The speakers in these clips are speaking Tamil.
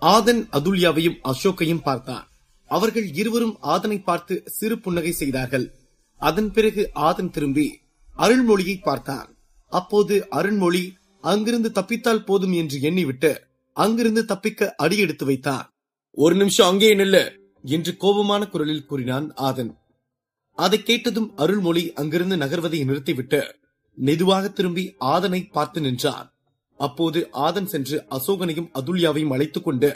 ஆதன் அதுல்யாவையும் அசோக்கையும் பார்த்தான். அவர்கள் இருவரும் ஆதனை பார்த்து சிறு புன்னகை செய்தார்கள். அதன் பிறகு ஆதன் திரும்பி அருள்மொழியை பார்த்தான். அப்போது அருள்மொழி அங்கிருந்து தப்பித்தால் போதும் என்று எண்ணிவிட்டு அங்கிருந்து தப்பிக்க அடியெடுத்து வைத்தான். ஒரு நிமிஷம் அங்கே நில்லு என்று கோபமான குரலில் கூறினான் ஆதன். அதை கேட்டதும் அருள்மொழி அங்கிருந்து நகர்வதை நிறுத்திவிட்டு மெதுவாக திரும்பி ஆதனை பார்த்து நின்றான். அப்போது ஆதன் சென்று அசோகனையும் அதுல்யாவையும் அழைத்துக் கொண்டு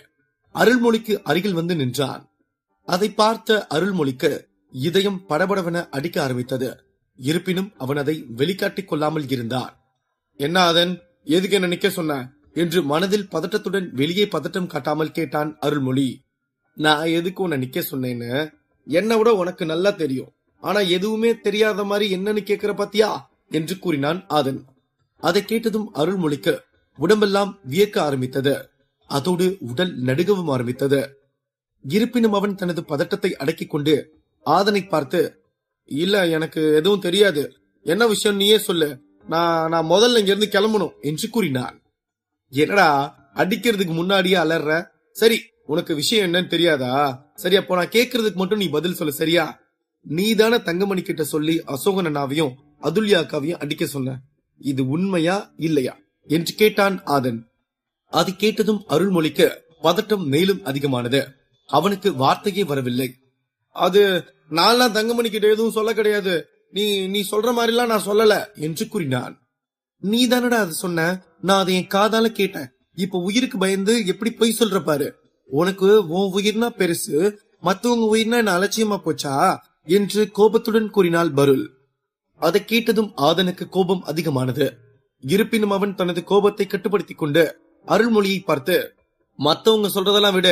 அருள்மொழிக்கு அருகில் வந்து நின்றான். அதை பார்த்த அருள்மொழிக்கு இதயம் படபடவென அடிக்க ஆரம்பித்தது. இருப்பினும் அவன் அதை வெளிக்காட்டிக் கொள்ளாமல் இருந்தான். என்ன ஆதன், எதுக்கு என்ன நிக்க சொன்ன என்று மனதில் பதட்டத்துடன் வெளியே பதட்டம் காட்டாமல் கேட்டான் அருள்மொழி. நான் எதுக்கு உன்னை நிக்க சொன்னேன்னு என்னை விட உனக்கு நல்லா தெரியும். ஆனா எதுவுமே தெரியாத மாதிரி என்னன்னு கேக்குற பாத்தியா என்று கூறினான் ஆதன். அதை கேட்டதும் அருள்மொழிக்கு உடம்பெல்லாம் வியக்க ஆரம்பித்தது. அதோடு உடல் நடுங்கவும் ஆரம்பித்தது. இருப்பினும் அவன் தனது பதட்டத்தை அடக்கிக் கொண்டு ஆதனை பார்த்து, இல்ல எனக்கு எதுவும் தெரியாது, என்ன விஷயம் நீயே சொல்லு, நான் முதல்ல இங்க இருந்து கிளம்பணும் என்று கூறினான். என்னடா அடிக்கிறதுக்கு முன்னாடியே அலற? சரி, உனக்கு விஷயம் என்னன்னு தெரியாதா? சரி, அப்போ நான் கேட்கறதுக்கு மட்டும் நீ பதில் சொல்லு, சரியா? நீதான தங்கமணி கிட்ட சொல்லி அசோகன் அண்ணாவையும் அதுல்யாக்காவையும் அடிக்க சொன்ன, இது உண்மையா இல்லையா என்று கேட்டான் ஆதன். அதை கேட்டதும் அருள்மொழிக்கு பதட்டம் மேலும் அதிகமானது. அவனுக்கு வார்த்தையே வரவில்லை. அது நான் தங்கமணி கிட்ட எதுவும் சொல்ல கிடையாது, நீ சொல்ற மாதிரிலாம் நான் சொல்லல என்று கூறினான். நீ தானடா அதை சொன்ன, நான் அதை என் காதால கேட்டேன். இப்ப உயிருக்கு பயந்து எப்படி பொய் சொல்ற பாரு. உனக்கு உன் உயிர்னா பெருசு, மத்தவங்க உயிர்னா என்ன அலட்சியமா போச்சா என்று கோபத்துடன் கூறினாள் பருள். அதை கேட்டதும் ஆதனுக்கு கோபம் அதிகமானது. இருப்பினும் அவன் தனது கோபத்தை கட்டுப்படுத்திக் கொண்டு அருள்மொழியை பார்த்து, மத்தவங்க சொல்றதெல்லாம் விட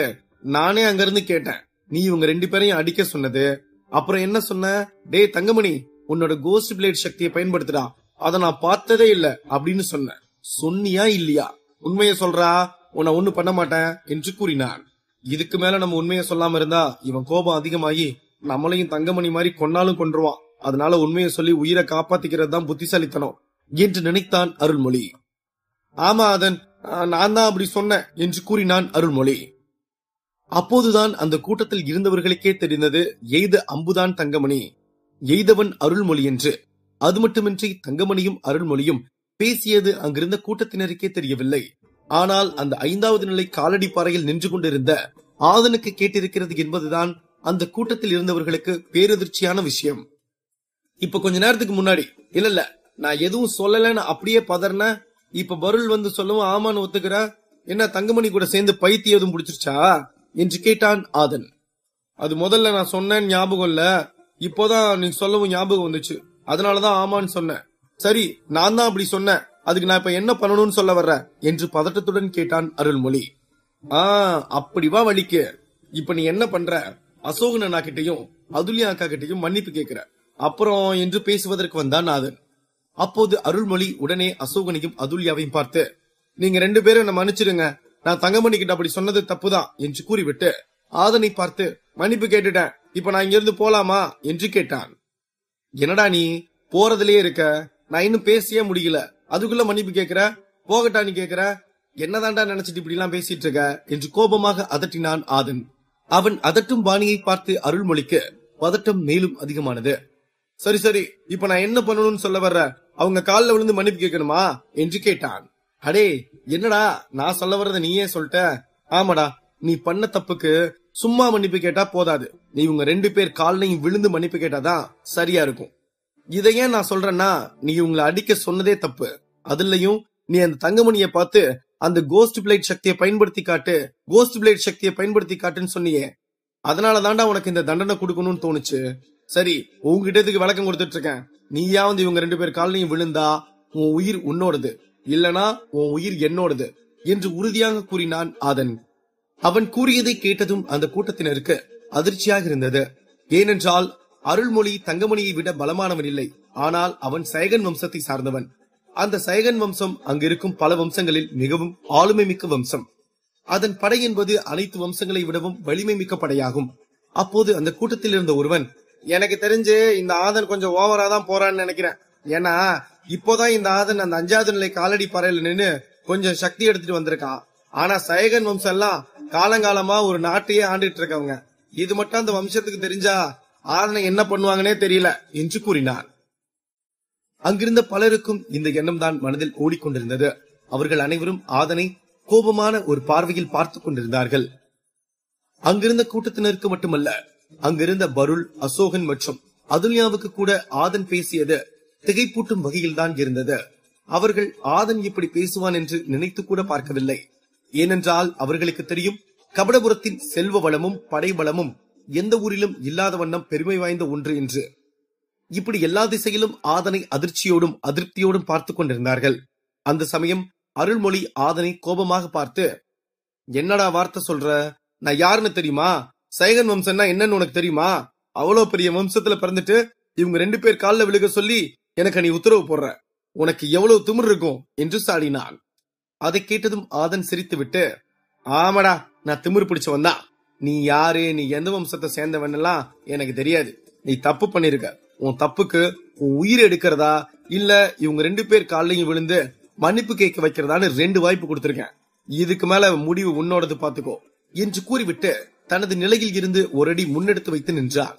நானே அங்கிருந்து கேட்டேன். நீ இவங்க 2 பேரையும் அடிக்க சொன்னது, அப்புறம் என்ன சொன்ன? டே தங்கமணி, உன்னோட கோஸ்ட் பிளேட் சக்தியை பயன்படுத்துடா, அதை நான் பார்த்ததே இல்ல அப்படின்னு சொன்ன. சொன்னியா இல்லையா? உண்மையை சொல்றா, உன்னை ஒண்ணு பண்ண மாட்டேன் என்று கூறினான். இதுக்கு மேல நம்ம உண்மையை சொல்லாம இருந்தா இவன் கோபம் அதிகமாகி நம்மளையும் தங்கமணி மாதிரி கொன்னாலும் கொன்றுவான். அதனால உண்மையை சொல்லி உயிரை காப்பாத்திக்கிறது தான் புத்திசாலித்தனம் என்று நினைத்தான் அருள்மொழி. ஆமா அதன், நான் தான் அப்படி சொன்னேன் என்று கூறினான் அருள்மொழி. அப்போதுதான் அந்த கூட்டத்தில் இருந்தவர்களுக்கே தெரிந்தது எய்த அம்புதான் தங்கமணி, எய்தவன் அருள்மொழி என்று. அது மட்டுமின்றி தங்கமணியும் அருள்மொழியும் பேசியது அங்கிருந்த கூட்டத்தினருக்கே தெரியவில்லை. ஆனால் அந்த 5வது நிலை காலடி பாறையில் நின்று கொண்டிருந்த ஆதனுக்கு கேட்டிருக்கிறது என்பதுதான் அந்த கூட்டத்தில் இருந்தவர்களுக்கு பேரதிர்ச்சியான விஷயம். இப்ப கொஞ்ச நேரத்துக்கு முன்னாடி இல்ல நான் எதுவும் சொல்லலன்னு அப்படியே பதறன, இப்ப பருள் வந்து சொல்லவும் ஆமான்னு ஒத்துக்கிற, என்ன தங்கமணி கூட சேர்ந்து பைத்தியம் எதுவும் பிடிச்சிருச்சா என்று கேட்டான் ஆதன். அது முதல்ல நான் சொன்னேன் ஞாபகம் இல்ல, இப்போதான் நீ சொல்லவும் ஞாபகம் வந்துச்சு, அதனாலதான் ஆமான்னு சொன்னேன். சரி, நான் தான் அப்படி சொன்னேன், அதுக்கு நான் இப்ப என்ன பண்ணணும்னு சொல்ல வர்ற என்று பதட்டத்துடன் கேட்டான் அருள்மொழி. அப்படி வா வலிக்கு. இப்ப நீ என்ன பண்ற? அசோகன் அண்ணா கிட்டையும் அதுல்யா அக்கா கிட்டையும் மன்னிப்பு கேட்கிற, அப்புறம் என்று பேசுவதற்கு வந்தான் ஆதன். அப்போது அருள்மொழி உடனே அசோகனையும் அதுல்யாவையும் பார்த்து, நீங்க 2 பேரும் என்ன மன்னிச்சிடுங்க, நான் தங்கமணி கிட்ட அப்படி சொன்னது தப்புதான் என்று கூறிவிட்டு ஆதனை பார்த்து, மன்னிப்பு கேட்டுட்டேன், இப்ப நான் இங்க இருந்து போலாமா என்று கேட்டான். என்னடா நீ போறதுலயே இருக்க, நான் இன்னும் பேசியே முடியல, அதுக்குள்ள மன்னிப்பு கேக்குற, போகட்டா நீ கேக்குற, என்னதான்டா நினைச்சிட்டு இப்படி எல்லாம் பேசிட்டு இருக்க என்று கோபமாக அதட்டினான் ஆதன். அவன் அதட்டும் பாணியை பார்த்து அருள்மொழிக்கு பதட்டம் மேலும் அதிகமானது. சரி சரி, இப்ப நான் என்ன பண்ணணும்னு சொல்ல வர்ற? அவங்க காலில் விழுந்து மன்னிப்பு கேட்கணுமா என்று கேட்டான். அடே என்னடா, நான் சொல்ல வர்றத நீயே சொல்லிட்ட. ஆமாடா, நீ பண்ண தப்புக்கு சும்மா மன்னிப்பு கேட்டா போதாது, நீ இவங்க 2 பேர் காலையும் விழுந்து மன்னிப்பு கேட்டாதான் சரியா இருக்கும். இதை ஏன் நான் சொல்றேன்னா, நீ இவங்களை அடிக்க சொன்னதே தப்பு. அதுலயும் நீ அந்த தங்கமணிய பார்த்து அந்த கோஸ்ட் பிளேட் சக்தியை பயன்படுத்தி காட்டு, கோஸ்ட் பிளேட் சக்தியை பயன்படுத்தி காட்டுன்னு சொன்னியே, அதனால தாண்டா உனக்கு இந்த தண்டனை கொடுக்கணும்னு தோணுச்சு. சரி, உங்ககிட்ட இதுக்கு விளக்கம் கொடுத்துட்டு இருக்கேன். நீயா வந்து இவங்க 2 பேர் காலையும் விழுந்தா உன் உயிர் உன்னோடது, இல்லனா உன் உயிர் என்னோடது என்று உறுதியாக கூறினான் ஆதன். அவன் கூறியதை கேட்டதும் அந்த கூட்டத்தினருக்கு அதிர்ச்சியாக இருந்தது. ஏனென்றால் அருள்மொழி தங்கமணியை விட பலமானவன் இல்லை, ஆனால் அவன் சைகன் வம்சத்தை சார்ந்தவன். அந்த சைகன் வம்சம் அங்கிருக்கும் பல வம்சங்களில் மிகவும் ஆளுமை மிக்க வம்சம். அதன் படை என்பது அனைத்து வம்சங்களை விடவும் வலிமை மிக்க படையாகும். அப்போது அந்த கூட்டத்தில் இருந்த ஒருவன், எனக்கு தெரிஞ்சு இந்த ஆதன் கொஞ்சம் ஓவரா தான் போறான்னு நினைக்கிறேன். ஏன்னா இப்போதான் இந்த ஆதன் அந்த 5வது நிலை காலடி பாறையில நின்னு கொஞ்சம் சக்தி எடுத்துட்டு வந்திருக்கான். ஆனா சைகன் வம்சம் எல்லாம் காலங்காலமா ஒரு நாட்டையே ஆண்டுட்டு இருக்கவங்க. இது மட்டும் அந்த வம்சத்துக்கு தெரிஞ்சா ஆதனை என்ன பண்ணுவாங்கன்னே தெரியல என்று கூறினார். அங்கிருந்த பலருக்கும் இந்த எண்ணம் தான் மனதில் ஓடிக்கொண்டிருந்தது. அவர்கள் அனைவரும் ஆதனை கோபமான ஒரு பார்வையில் பார்த்துக் கொண்டிருந்தார்கள். அங்கிருந்த கூட்டத்தினருக்கு மட்டுமல்ல, அங்கிருந்த பருள், அசோகன் மற்றும் அதுல்யாவுக்கு கூட ஆதன் பேசியது திகைப்பூட்டும் வகையில்தான் இருந்தது. அவர்கள் ஆதன் இப்படி பேசுவான் என்று நினைத்து கூட பார்க்கவில்லை. ஏனென்றால் அவர்களுக்கு தெரியும், கபடபுரத்தின் செல்வ வளமும் படைபலமும் எந்த ஊரிலும் இல்லாத வண்ணம் பெருமை வாய்ந்த ஒன்று என்று. இப்படி எல்லா திசையிலும் ஆதனை அதிர்ச்சியோடும் அதிருப்தியோடும் பார்த்து கொண்டிருந்தார்கள். அந்த சமயம் அருள்மொழி ஆதனை கோபமாக பார்த்து, என்னடா வார்த்தை சொல்ற? நான் யாருன்னு தெரியுமா? சைகன் வம்சம்னா என்னன்னு உனக்கு தெரியுமா? அவ்வளவு பெரிய வம்சத்துல பிறந்துட்டு இவங்க 2 பேர் காலில் விழுக சொல்லி எனக்கு நீ உத்தரவு போடுற? உனக்கு எவ்வளவு திமிர் இருக்கும் என்று சாடினான். அதை கேட்டதும் ஆதன் சிரித்துவிட்டு, ஆமாடா, நான் திமிர் பிடிச்சவன் தான். நீ யாரு, நீ எந்த வம்சத்தை சேர்ந்தவன் எல்லாம் எனக்கு தெரியாது. நீ தப்பு பண்ணிருக்க. உன் தப்புக்கு உன் உயிர் எடுக்கிறதா இல்ல இவங்க 2 பேர் காலையும் விழுந்து மன்னிப்பு கேட்க வைக்கிறதான்னு 2 வாய்ப்பு கொடுத்திருக்கேன். இதுக்கு மேல முடிவு உன்னோடது பாத்துக்கோ என்று கூறிவிட்டு தனது நிலையில் இருந்து ஒரு அடி முன்னெடுத்து வைத்து நின்றார்.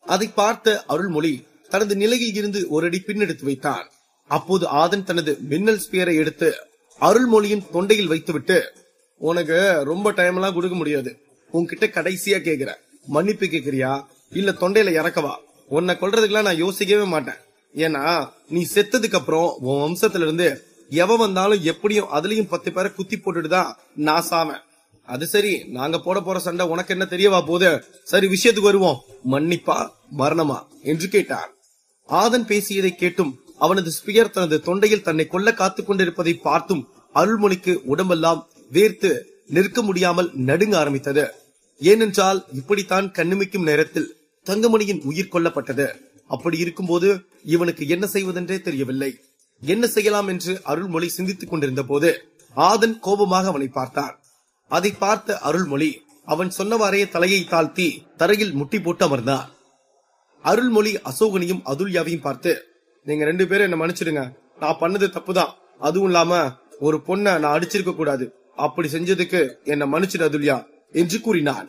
அதை பார்த்த அருள்மொழி தனது நிலையில் இருந்து ஒரு அடி பின்னெடுத்து வைத்தான். அப்போது ஆதன் தனது மின்னல் ஸ்பியரை எடுத்து அருள்மொழியின் தொண்டையில் வைத்துவிட்டு, உனக்கு ரொம்ப டைம் எல்லாம் கொடுக்க முடியாது. உன்கிட்ட கடைசியா கேக்குற, மன்னிப்பு கேக்குறியா இல்ல தொண்டையில இறக்கவா? உன்னை கொல்றதுக்கெல்லாம் நான் யோசிக்கவே மாட்டேன். ஏன்னா நீ செத்ததுக்கு அப்புறம் உன் வம்சத்துல இருந்து எவ வந்தாலும் எப்படியும் அதுலயும் 10 பேரை குத்தி போட்டுட்டுதான் நான் சாவேன். அது சரி, நாங்க போட போற சண்டை உனக்கு என்ன தெரியவா போது? சரி, விஷயத்துக்கு வருவோம். மன்னிப்பா மரணமா என்று கேட்டார். ஆதன் பேசியதை கேட்டும் அவனது ஸ்பியர் தனது தொண்டையில் தன்னை கொல்ல காத்துக் கொண்டிருப்பதை பார்த்தும் அருள்மொழிக்கு உடம்பெல்லாம் வேர்த்து நிற்க முடியாமல் நடுங்க ஆரம்பித்தது. ஏனென்றால் இப்படித்தான் கண்ணுமிக்கும் நேரத்தில் தங்கமணியின் உயிர் கொல்லப்பட்டது. அப்படி இருக்கும்போது இவனுக்கு என்ன செய்வதென்றே தெரியவில்லை. என்ன செய்யலாம் என்று அருள்மொழி சிந்தித்துக் கொண்டிருந்த போது ஆதன் கோபமாக அவனை பார்த்தான். அதை பார்த்த அருள்மொழி அவன் சொன்னவாறே தலையை தாழ்த்தி தரையில் முட்டி போட்டு அமர்ந்தான். அருள்மொழி அசோகனையும் அதுல்யாவையும் பார்த்து, நீங்க 2 பேரும் என்ன மன்னிச்சிடுங்க. நான் பண்ணது தப்புதான். அதுவும் இல்லாம ஒரு பொண்ணை நான் அடிச்சிருக்க கூடாது. அப்படி செஞ்சதுக்கு என்ன மன்னிச்சிடு அதுல்யா என்று கூறினான்.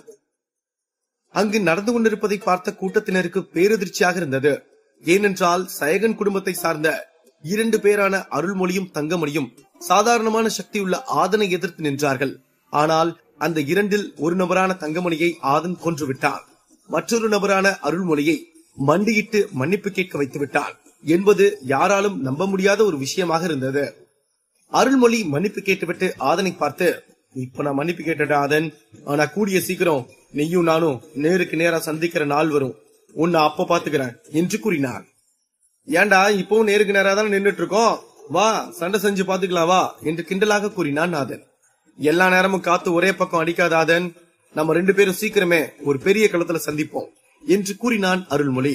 அங்கு நடந்து கொண்டிருப்பதை பார்த்த கூட்டத்தினருக்கு பேரதிர்ச்சியாக இருந்தது. ஏனென்றால் சயகன் குடும்பத்தை சார்ந்த 2 பேரான அருள்மொழியும் தங்கமணியும் சாதாரணமான சக்தியுள்ள ஆதனை எதிர்த்து நின்றார்கள். ஆனால் அந்த 2இல் ஒரு நபரான தங்கமணியை ஆதன் கொன்றுவிட்டான். மற்றொரு நபரான அருள்மொழியை மண்டியிட்டு மன்னிப்பு கேட்க வைத்து விட்டான் என்பது யாராலும் நம்ப முடியாத ஒரு விஷயமாக இருந்தது. அருள்மொழி மன்னிப்பு கேட்டுவிட்டு ஆதனை பார்த்து, இப்ப நான் மன்னிப்பு கேட்டுட்டேன் ஆதன். ஆனா கூடிய சீக்கிரம் நீயும் நானும் நேருக்கு நேரா சந்திக்கிற நாள் வரும். உன்னை அப்ப பாத்துக்கிறேன் என்று கூறினார். ஏண்டா இப்பவும் நேருக்கு நேரா தான் நின்றுட்டு இருக்கோம், வா சண்டை செஞ்சு பாத்துக்கலாம் வா என்று கிண்டலாக கூறினான் ஆதன். எல்லா நேரமும் காத்து ஒரே பக்கம் அடிக்காத ஆதன். நம்ம 2 பேரும் சீக்கிரமே ஒரு பெரிய களத்துல சந்திப்போம் என்று கூறினான் அருள்மொழி.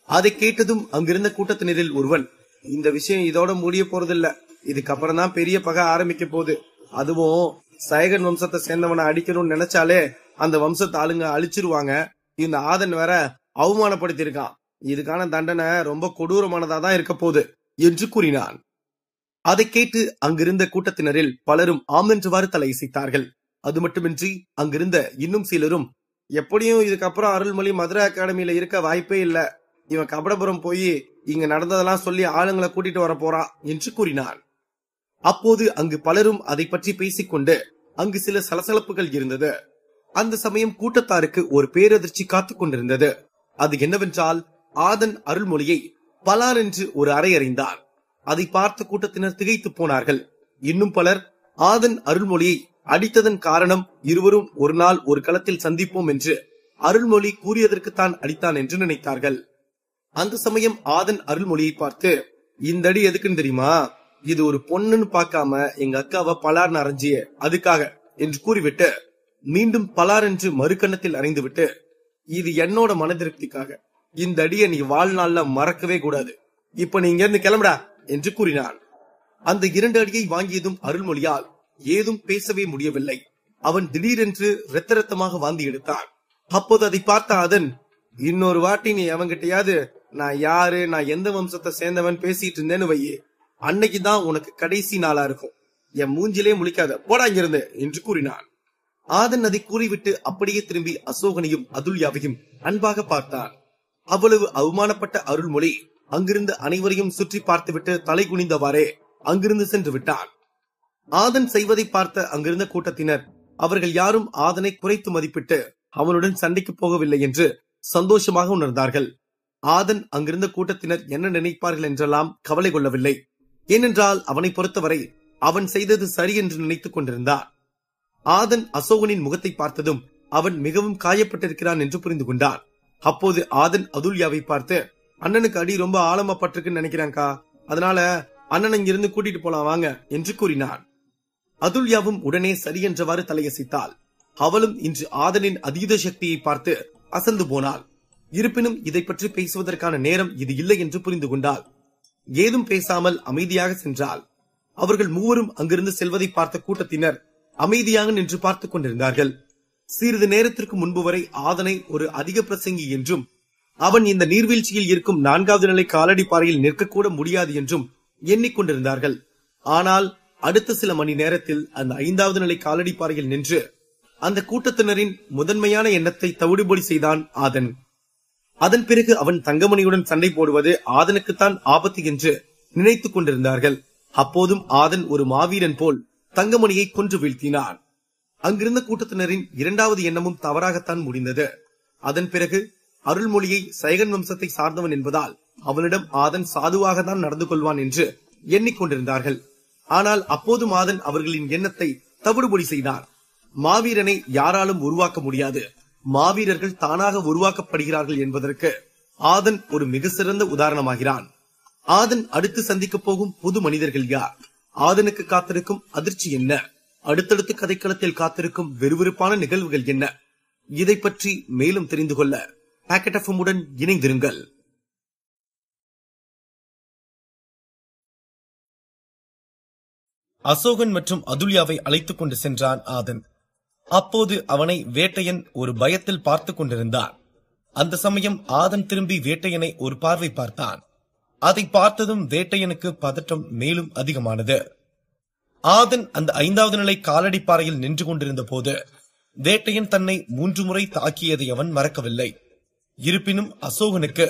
அதை கேட்டதும் அங்கிருந்த கூட்டத்தினரில் ஒருவன், இந்த விஷயம் இதோட முடிய போறதில்ல, இதுக்கப்புறம் தான் பெரிய பகை ஆரம்பிக்க போகுது. அதுவும் சயகன் வம்சத்தை சேர்ந்தவனை அடிக்கணும்னு நினைச்சாலே அந்த வம்சத்தை ஆளுங்க அழிச்சிருவாங்க. இந்த ஆதன் வேற அவமானப்படுத்தி இருக்கான். இதுக்கான தண்டனை ரொம்ப கொடூரமானதா தான் இருக்க போகுது என்று கூறினான். அதை கேட்டு அங்கிருந்த கூட்டத்தினரில் பலரும் ஆம் என்றவாறு தலையசைத்தார்கள். அது மட்டுமின்றி அங்கிருந்த இன்னும் சிலரும், எப்படியும் இதுக்கப்புறம் அருள்மொழி மதுரை அகாடமியில இருக்க வாய்ப்பே இல்ல, இவன் கபடபுரம் போய் இங்க நடந்ததெல்லாம் சொல்லி ஆளுங்களை கூட்டிட்டு வர போறான் என்று கூறினான். அப்போது அங்கு பலரும் அதை பற்றி பேசிக்கொண்டு அங்கு சில சலசலப்புகள் இருந்தது. அந்த சமயம் கூட்டத்தாருக்கு ஒரு பேரதிர்ச்சி காத்துக் கொண்டிருந்தது. அது என்னவென்றால், ஆதன் அருள்மொழியை பலார் என்று ஒரு அறை அறிந்தான். அதை பார்த்த கூட்டத்தினர் திகைத்து போனார்கள். இன்னும் பலர் ஆதன் அருள்மொழியை அடித்ததன் காரணம் இருவரும் ஒரு நாள் ஒரு களத்தில் சந்திப்போம் என்று அருள்மொழி கூறியதற்குத்தான் அடித்தான் என்று நினைத்தார்கள். அந்த சமயம் ஆதன் அருள்மொழியை பார்த்து, இந்த அடி எதுக்குன்னு தெரியுமா? இது ஒரு பொண்ணுன்னு பார்க்காம எங்க அக்காவை பலார்னு அரைஞ்சிய அதுக்காக என்று கூறிவிட்டு மீண்டும் பலார் என்று மறுக்கண்ணத்தில் அறைந்துவிட்டு, இது என்னோட மனதிருப்திக்காக. இந்த அடியை நீ வாழ்நாள்ல மறக்கவே கூடாது. இப்ப நீ இங்க இருந்து கிளம்புடா என்று கூறினான். அந்த 2 அடியை வாங்கியதும் அருள்மொழியால் ஏதும் பேசவே முடியவில்லை. அவன் திடீரென்று ரத்த ரத்தமாக வாந்தி எடுத்தான். அப்போது அதை பார்த்த அதன், இன்னொரு வாட்டி நீ அவங்கிட்டயாவது நான் யாரு, நான் எந்த வம்சத்தை சேர்ந்தவன் பேசிட்டு இருந்தேன்னு வையே, அன்னைக்குதான் உனக்கு கடைசி நாளா இருக்கும். என் மூஞ்சிலே முழிக்காத, போடா இங்கிருந்து என்று கூறினான். ஆதன் அதை கூறிவிட்டு அப்படியே திரும்பி அசோகனையும் அதுல்யாவையும் அன்பாக பார்த்தான். அவ்வளவு அவமானப்பட்ட அருள்மொழி அங்கிருந்து அனைவரையும் சுற்றி பார்த்துவிட்டு தலை குனிந்தவாறே அங்கிருந்து சென்று விட்டான். ஆதன் செய்வதை பார்த்த அங்கிருந்த கூட்டத்தினர் அவர்கள் யாரும் ஆதனை குறைத்து மதிப்பிட்டு அவனுடன் சண்டைக்கு போகவில்லை என்று சந்தோஷமாக உணர்ந்தார்கள். ஆதன் அங்கிருந்த கூட்டத்தினர் என்ன நினைப்பார்கள் என்றெல்லாம் கவலை கொள்ளவில்லை. ஏனென்றால் அவனை பொறுத்தவரை அவன் செய்தது சரி என்று நினைத்துக் கொண்டிருந்தான். ஆதன் அசோகனின் முகத்தை பார்த்ததும் அவன் மிகவும் காயப்பட்டிருக்கிறான் என்று புரிந்து கொண்டான். அப்போது ஆதன் அதுல்யாவை பார்த்து, அண்ணனுக்கு அடி ரொம்ப ஆழமா பட்டிருக்குன்னு நினைக்கிறாங்கா, அதனால அண்ணன் இங்கிருந்து கூட்டிட்டு போலாம் வாங்க என்று கூறினான். அதுல்யாவும் உடனே சரி என்றவாறு தலையசைத்தாள். அவளும் இன்று ஆதனின் அதீத சக்தியை பார்த்து அசந்து போனாள். இருப்பினும் இதை பற்றி பேசுவதற்கான நேரம் இது இல்லை என்று புரிந்து கொண்டாள். ஏதும் பேசாமல் அமைதியாக சென்றாள். அவர்கள் மூவரும் அங்கிருந்து செல்வதை பார்த்த கூட்டத்தினர் அமைதியாக நின்று பார்த்துக் கொண்டிருந்தார்கள். சிறிது நேரத்திற்கு முன்பு வரை ஆதனை ஒரு அதிக பிரசங்கி என்றும் அவன் இந்த நீர்வீழ்ச்சியில் இருக்கும் 4வது நிலை காலடி பாறையில் நிற்கக்கூட முடியாது என்றும் எண்ணிக்கொண்டிருந்தார்கள். ஆனால் அடுத்த சில மணி நேரத்தில் அந்த 5வது நிலை காலடி பாறையில் நின்று அந்த கூட்டத்தினரின் முதன்மையான எண்ணத்தை தவிடுபொடி செய்தான் ஆதன். அதன் பிறகு அவன் தங்கமணியுடன் சண்டை போடுவது ஆதனுக்குத்தான் ஆபத்து என்று நினைத்துக் கொண்டிருந்தார்கள். அப்போதும் ஆதன் ஒரு மாவீரன் போல் தங்கமணியை கொன்று வீழ்த்தினான். அங்கிருந்த கூட்டத்தினரின் 2வது எண்ணமும் தவறாகத்தான் முடிந்தது. அதன் பிறகு அருள்மொழியை சைகன் வம்சத்தை சார்ந்தவன் என்பதால் அவனிடம் ஆதன் சாதுவாக தான் நடந்து கொள்வான் என்று எண்ணிக்கொண்டிருந்தார்கள். ஆனால் அப்போதும் ஆதன் அவர்களின் எண்ணத்தை தவிடுபொடி செய்தான். மாவீரனை யாராலும் உருவாக்க முடியாது, மாவீரர்கள் தானாக உருவாக்கப்படுகிறார்கள் என்பதற்கு ஆதன் ஒரு மிக சிறந்த உதாரணமாகிறான். ஆதன் அடுத்து சந்திக்க போகும் புது மனிதர்கள் யார்? ஆதனுக்கு காத்திருக்கும் அதிர்ச்சி என்ன? அடுத்தடுத்து கதைக்களத்தில் காத்திருக்கும் விறுவிறுப்பான நிகழ்வுகள் என்ன? இதை பற்றி மேலும் தெரிந்து கொள்ள பாக்கெட் எஃப்எம் உடன் இணைந்திருங்கள். அசோகன் மற்றும் அதுல்யாவை அழைத்துக் கொண்டு சென்றான் ஆதன். அப்போது அவனை வேட்டையன் ஒரு பயத்தில் பார்த்து கொண்டிருந்தான். அந்த சமயம் ஆதன் திரும்பி வேட்டையனை ஒரு பார்வை பார்த்தான். அதை பார்த்ததும் வேட்டையனுக்கு பதற்றம் மேலும் அதிகமானது. ஆதன் அந்த 5வது நிலை காலடி பாறையில் நின்று கொண்டிருந்த போது வேட்டையன் தன்னை 3 முறை தாக்கியதை அவன் மறக்கவில்லை. இருப்பினும் அசோகனுக்கு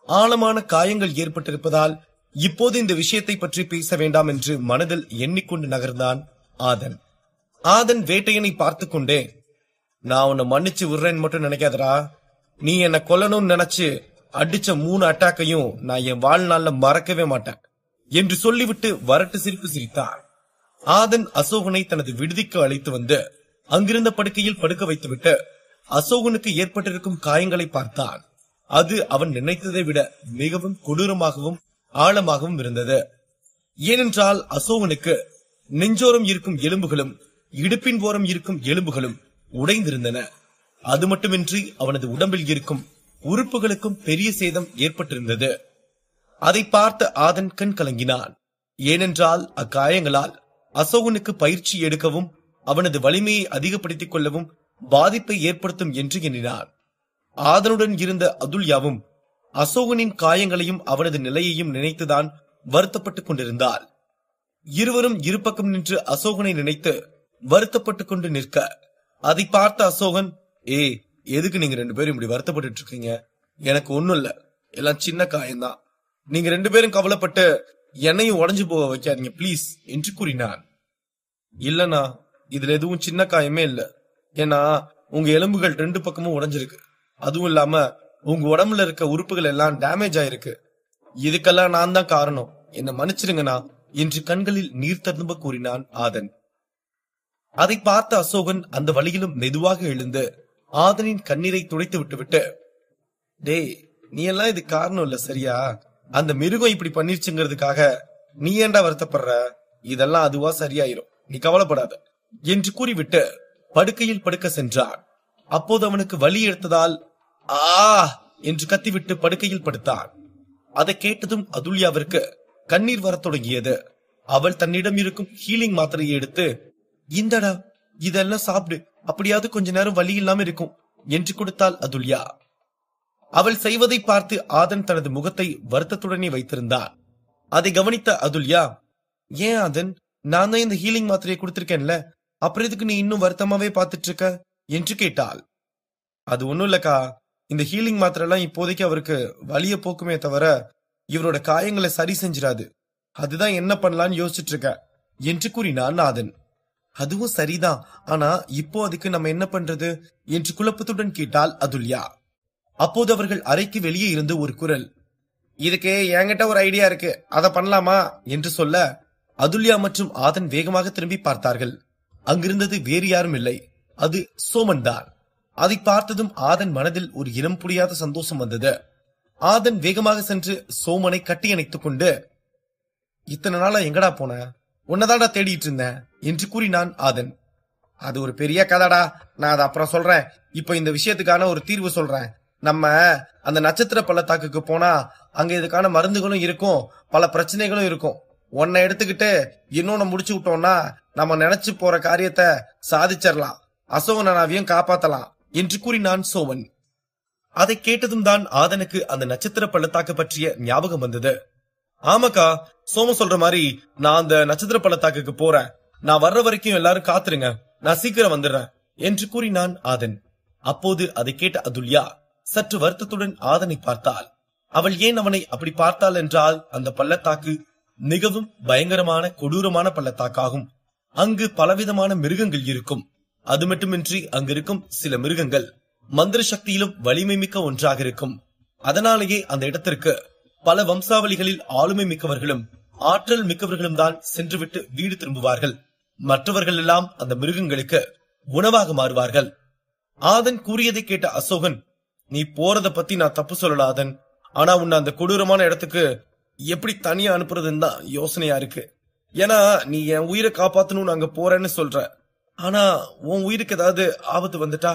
ஆழமான காயங்கள் ஏற்பட்டிருப்பதால் இப்போது இந்த விஷயத்தை பற்றி பேச வேண்டாம் என்று மனதில் எண்ணிக்கொண்டு நகர்ந்தான் ஆதன். ஆதன் வேட்டையனை பார்த்து கொண்டே, நான் உன்னை மன்னிச்சு விடுறேன்னு மட்டும் நினைக்காதரா, நீ என்ன கொல்லணும்னு நினைச்சு அடிச்ச 3 அட்டாக்கையும் நான் என் வாழ்நாள்ல மறக்கவே மாட்டேன் என்று சொல்லிவிட்டு வரட்டு சிரிப்பு சிரித்தான். ஆதன் அசோகனை தனது விடுதிக்கு அழைத்து வந்து அங்கிருந்த படுக்கையில் படுக்க வைத்துவிட்டு அசோகனுக்கு ஏற்பட்டிருக்கும் காயங்களை பார்த்தான். அது அவன் நினைத்ததை விட மிகவும் கொடூரமாகவும் ஆழமாகவும் இருந்தது. ஏனென்றால் அசோகனுக்கு நெஞ்சோரம் இருக்கும் எலும்புகளும் இடுப்பின் ஓரம் இருக்கும் எலும்புகளும் உடைந்திருந்தன. அது மட்டுமின்றி அவனது உடம்பில் இருக்கும் உறுப்புகளுக்கும் பெரிய சேதம் ஏற்பட்டிருந்தது. அதை பார்த்த ஆதன் கண் கலங்கினான். ஏனென்றால் அக்காயங்களால் அசோகனுக்கு பயிற்சி எடுக்கவும் அவனது வலிமையை அதிகப்படுத்திக் கொள்ளவும் பாதிப்பை ஏற்படுத்தும் என்று எண்ணினான். ஆதனுடன் இருந்த அதுல்யாவும் அசோகனின் காயங்களையும் அவனது நிலையையும் நினைத்துதான் வருத்தப்பட்டுக் கொண்டிருந்தாள். இருவரும் இருபக்கம் நின்று அசோகனை நினைத்து வருத்தப்பட்டுக் கொண்டு நிற்க அதை பார்த்த அசோகன், எதுக்கு நீங்க 2 பேரும் இப்படி வருத்தப்பட்டு இருக்கீங்க? எனக்கு ஒண்ணும் இல்ல, எல்லாம் சின்ன காயம்தான். நீங்க 2 பேரும் கவலைப்பட்டு என்னையும் உடஞ்சு போக வைக்காதீங்க பிளீஸ் என்று கூறினான். இல்லனா, இதுல எதுவும் சின்ன காயமே இல்ல. ஏன்னா உங்க எலும்புகள் 2 பக்கமும் உடைஞ்சிருக்கு. அதுவும் இல்லாம உங்க உடம்புல இருக்க உறுப்புகள் எல்லாம் டேமேஜ் ஆயிருக்கு. இதுக்கெல்லாம் நான் தான் காரணம், என்ன மன்னிச்சிருங்கண்ணா என்று கண்களில் நீர் ததும்ப கூறினான் ஆதன். அதை பார்த்த அசோகன் அந்த வழியிலும் மெதுவாக எழுந்து ஆதனின் கண்ணீரை துடைத்து விட்டுவிட்டு, டேய், நீ எல்லாம் இது காரணம் இல்ல சரியா? அந்த மிருகம் இப்படி பண்ணிருச்சுங்கிறதுக்காக நீ ஏண்டா வருத்தப்படுற? இதெல்லாம் அதுவா சரியாயிரும், நீ கவலைப்படாத என்று கூறிவிட்டு படுக்கையில் படுக்க சென்றான். அப்போது அவனுக்கு வலி எடுத்ததால் என்று கத்திவிட்டு படுக்கையில் படுத்தான். அதை கேட்டதும் அதுல்யாவிற்கு கண்ணீர் வரத் தொடங்கியது. அவள் தன்னிடம் இருக்கும் ஹீலிங் மாத்திரையை எடுத்து, இந்தடா, இதெல்லாம் சாப்பிடு, அப்படியாவது கொஞ்ச நேரம் வலி இல்லாம இருக்கும் என்று கொடுத்தாள் அதுல்யா. அவள் செய்வதை பார்த்து ஆதன் தனது முகத்தை வருத்தத்துடனே வைத்திருந்தான். அதை கவனித்த அதுல்யா, ஏன் ஆதன், நான் தான் இந்த ஹீலிங் மாத்திரையை கொடுத்திருக்கேன்ல, அப்புறம் எதுக்கு நீ இன்னும் வருத்தமாவே பாத்துட்டு இருக்க என்று கேட்டாள். அது ஒண்ணும் இல்லக்கா, இந்த ஹீலிங் மாத்திரை எல்லாம் இப்போதைக்கு அவருக்கு வலிய போக்குமே தவிர இவரோட காயங்களை சரி செஞ்சிடாது. அதுதான் என்ன பண்ணலான்னு யோசிச்சுட்டு இருக்க என்று கூறினான் நாதன். அதுவும் சரிதான், ஆனா இப்போ அதுக்கு நம்ம என்ன பண்றது என்று குழப்பத்துடன் கேட்டாள் அதுல்யா. அப்போது அவர்கள் அறைக்கு வெளியே இருந்து ஒரு குரல், இதுக்கு என்கிட்ட ஒரு ஐடியா இருக்கு, அத பண்ணலாமா என்று சொல்ல அதுல்யா மற்றும் ஆதன் வேகமாக திரும்பி பார்த்தார்கள். அங்கிருந்தது வேறு யாரும் இல்லை, அது சோமன் தான். அதை பார்த்ததும் ஆதன் மனதில் ஒரு இனம் புரியாத சந்தோஷம் வந்தது. ஆதன் வேகமாக சென்று சோமனை கட்டியணைத்துக் கொண்டு, இத்தனை நாளா எங்கடா போன, உன்னதாடா தேடிட்டு இருந்தேன் என்று கூறினான் ஆதன். அது ஒரு பெரிய கதைடா, நான் அதை அப்புறம் சொல்றேன். இப்ப இந்த விஷயத்துக்கான ஒரு தீர்வு சொல்றேன். நம்ம அந்த நட்சத்திர பள்ளத்தாக்குக்கு போனா அங்க இதுக்கான மருந்துகளும் இருக்கும், பல பிரச்சனைகளும் இருக்கும். ஒன்னை எடுத்துக்கிட்டு இன்னொன்னு முடிச்சு விட்டோம்னா நம்ம நினைச்சு போற காரியத்தை சாதிச்சிடலாம், அசோகனாவையும் காப்பாத்தலாம் என்று கூறினான் சோமன். அதை கேட்டதும் தான் ஆதனுக்கு அந்த நட்சத்திர பள்ளத்தாக்கு பற்றிய ஞாபகம் வந்தது. ஆமாக்கா, சோம சொல்ற மாதிரி நான் அந்த நட்சத்திர பள்ளத்தாக்குக்கு போறேன். நான் வர்ற வரைக்கும் எல்லாரும் காத்துருங்க, நான் சீக்கிரம் வந்துடுறேன் என்று கூறினான் ஆதன். அப்போது அதை கேட்ட அதுல்யா சற்று வருத்தத்துடன் ஆதனை பார்த்தாள். அவள் ஏன் அவனை அப்படி பார்த்தாள் என்றால், அந்த பள்ளத்தாக்கு மிகவும் பயங்கரமான கொடூரமான பள்ளத்தாக்காகும். அங்கு பலவிதமான மிருகங்கள் இருக்கும். அது மட்டுமின்றி அங்கிருக்கும் சில மிருகங்கள் மந்திர சக்தியிலும் வலிமை மிக்க ஒன்றாக இருக்கும். அதனாலேயே அந்த இடத்திற்கு பல வம்சாவளிகளில் ஆளுமை மிக்கவர்களும் ஆற்றல் மிக்கவர்களும் தான் சென்றுவிட்டு வீடு திரும்புவார்கள். மற்றவர்கள் எல்லாம் அந்த மிருகங்களுக்கு உணவாக மாறுவார்கள். ஆதன் கூறியதை கேட்ட அசோகன், நீ போறத பத்தி நான் தப்பு சொல்லல ஆதன், ஆனா உன்னை அந்த கொடூரமான இடத்துக்கு எப்படி தனியா அனுப்புறதுன்னு தான் யோசனையா இருக்கு. ஏன்னா நீ என் உயிரை காப்பாத்தணும்னு அங்க போறேன்னு சொல்ற, ஆனா உன் உயிருக்கு ஏதாவது ஆபத்து வந்துட்டா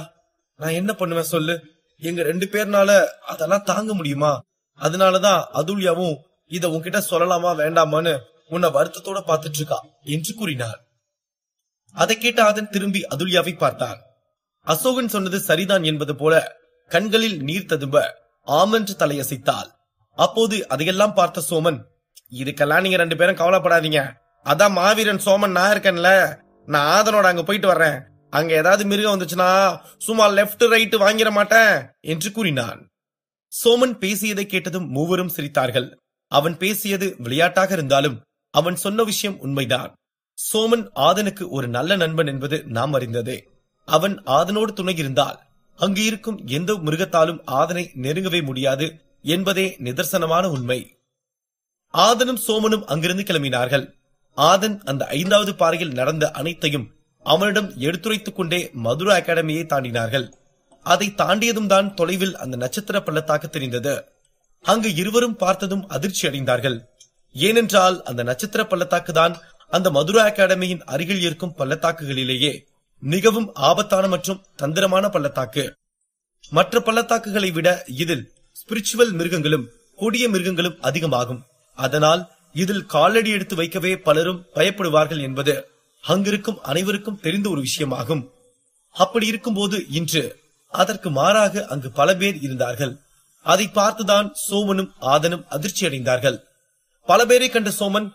நான் என்ன பண்ணுவேன் சொல்லு. எங்க 2 பேர்னால அதெல்லாம் தாங்க முடியுமா? அதனாலதான் அதுல்யாவும் இத உன்கிட்ட சொல்லலாமா வேண்டாமான்னு உன்னை வருத்தத்தோட பாத்துட்டு இருக்கா என்று கூறினார். அதை கேட்ட ஆதன் திரும்பி அதுல்யாவை பார்த்தான். அசோகன் சொன்னது சரிதான் என்பது போல கண்களில் நீர் ததும்ப ஆமென்று தலையசைத்தாள். அப்போது அதையெல்லாம் பார்த்த சோமன், இதுக்கெல்லாம் நீங்க 2 பேரும் கவலைப்படாதீங்க, அதான் மாவீரன் சோமன் நான் இருக்கேன்ல, நான் ஆதனோட அங்க போயிட்டு வர்றேன். அங்க ஏதாவது மிருகம் வந்துச்சுன்னா சும்மா லெப்ட் ரைட் வாங்கிட மாட்டேன் என்று கூறினான். சோமன் பேசியதை கேட்டதும் மூவரும் சிரித்தார்கள். அவன் பேசியது விளையாட்டாக இருந்தாலும் அவன் சொன்ன விஷயம் உண்மைதான். சோமன் ஆதனுக்கு ஒரு நல்ல நண்பன் என்பது நாம் அறிந்ததே. அவன் ஆதனோடு துணை இருந்தால் அங்கு இருக்கும் எந்த மிருகத்தாலும் ஆதனை நெருங்கவே முடியாது என்பதே நிதர்சனமான உண்மை. ஆதனும் சோமனும் அங்கிருந்து கிளம்பினார்கள். ஆதன் அந்த 5வது பாறையில் நடந்த அனைத்தையும் அவனிடம் எடுத்துரைத்துக் கொண்டே மதுரா அகாடமியை தாண்டினார்கள். அதை தாண்டியதும் தான் தொலைவில் அந்த நட்சத்திர பள்ளத்தாக்கு தெரிந்தது. அங்கு இருவரும் பார்த்ததும் அதிர்ச்சி அடைந்தார்கள். ஏனென்றால் அந்த நட்சத்திர பள்ளத்தாக்கு தான் அந்த மதுரா அகாடமியின் அருகில் இருக்கும் பள்ளத்தாக்குகளிலேயே மிகவும் ஆபத்தான மற்றும் தந்திரமான பள்ளத்தாக்கு. மற்ற பள்ளத்தாக்குகளை விட இதில் ஸ்பிரிச்சுவல் மிருகங்களும் கொடிய மிருகங்களும் அதிகமாகும். அதனால் இதில் காலடி எடுத்து வைக்கவே பலரும் பயப்படுவார்கள் என்பது அங்கிருக்கும் அனைவருக்கும் தெரிந்த ஒரு விஷயமாகும். அப்படி இருக்கும்போது இன்று அதற்கு மாறாக அங்கு பல பேர் இருந்தார்கள். அதை பார்த்துதான் சோமனும் ஆதனும் அதிர்ச்சி அடைந்தார்கள். பல பேரை கண்ட சோமன்,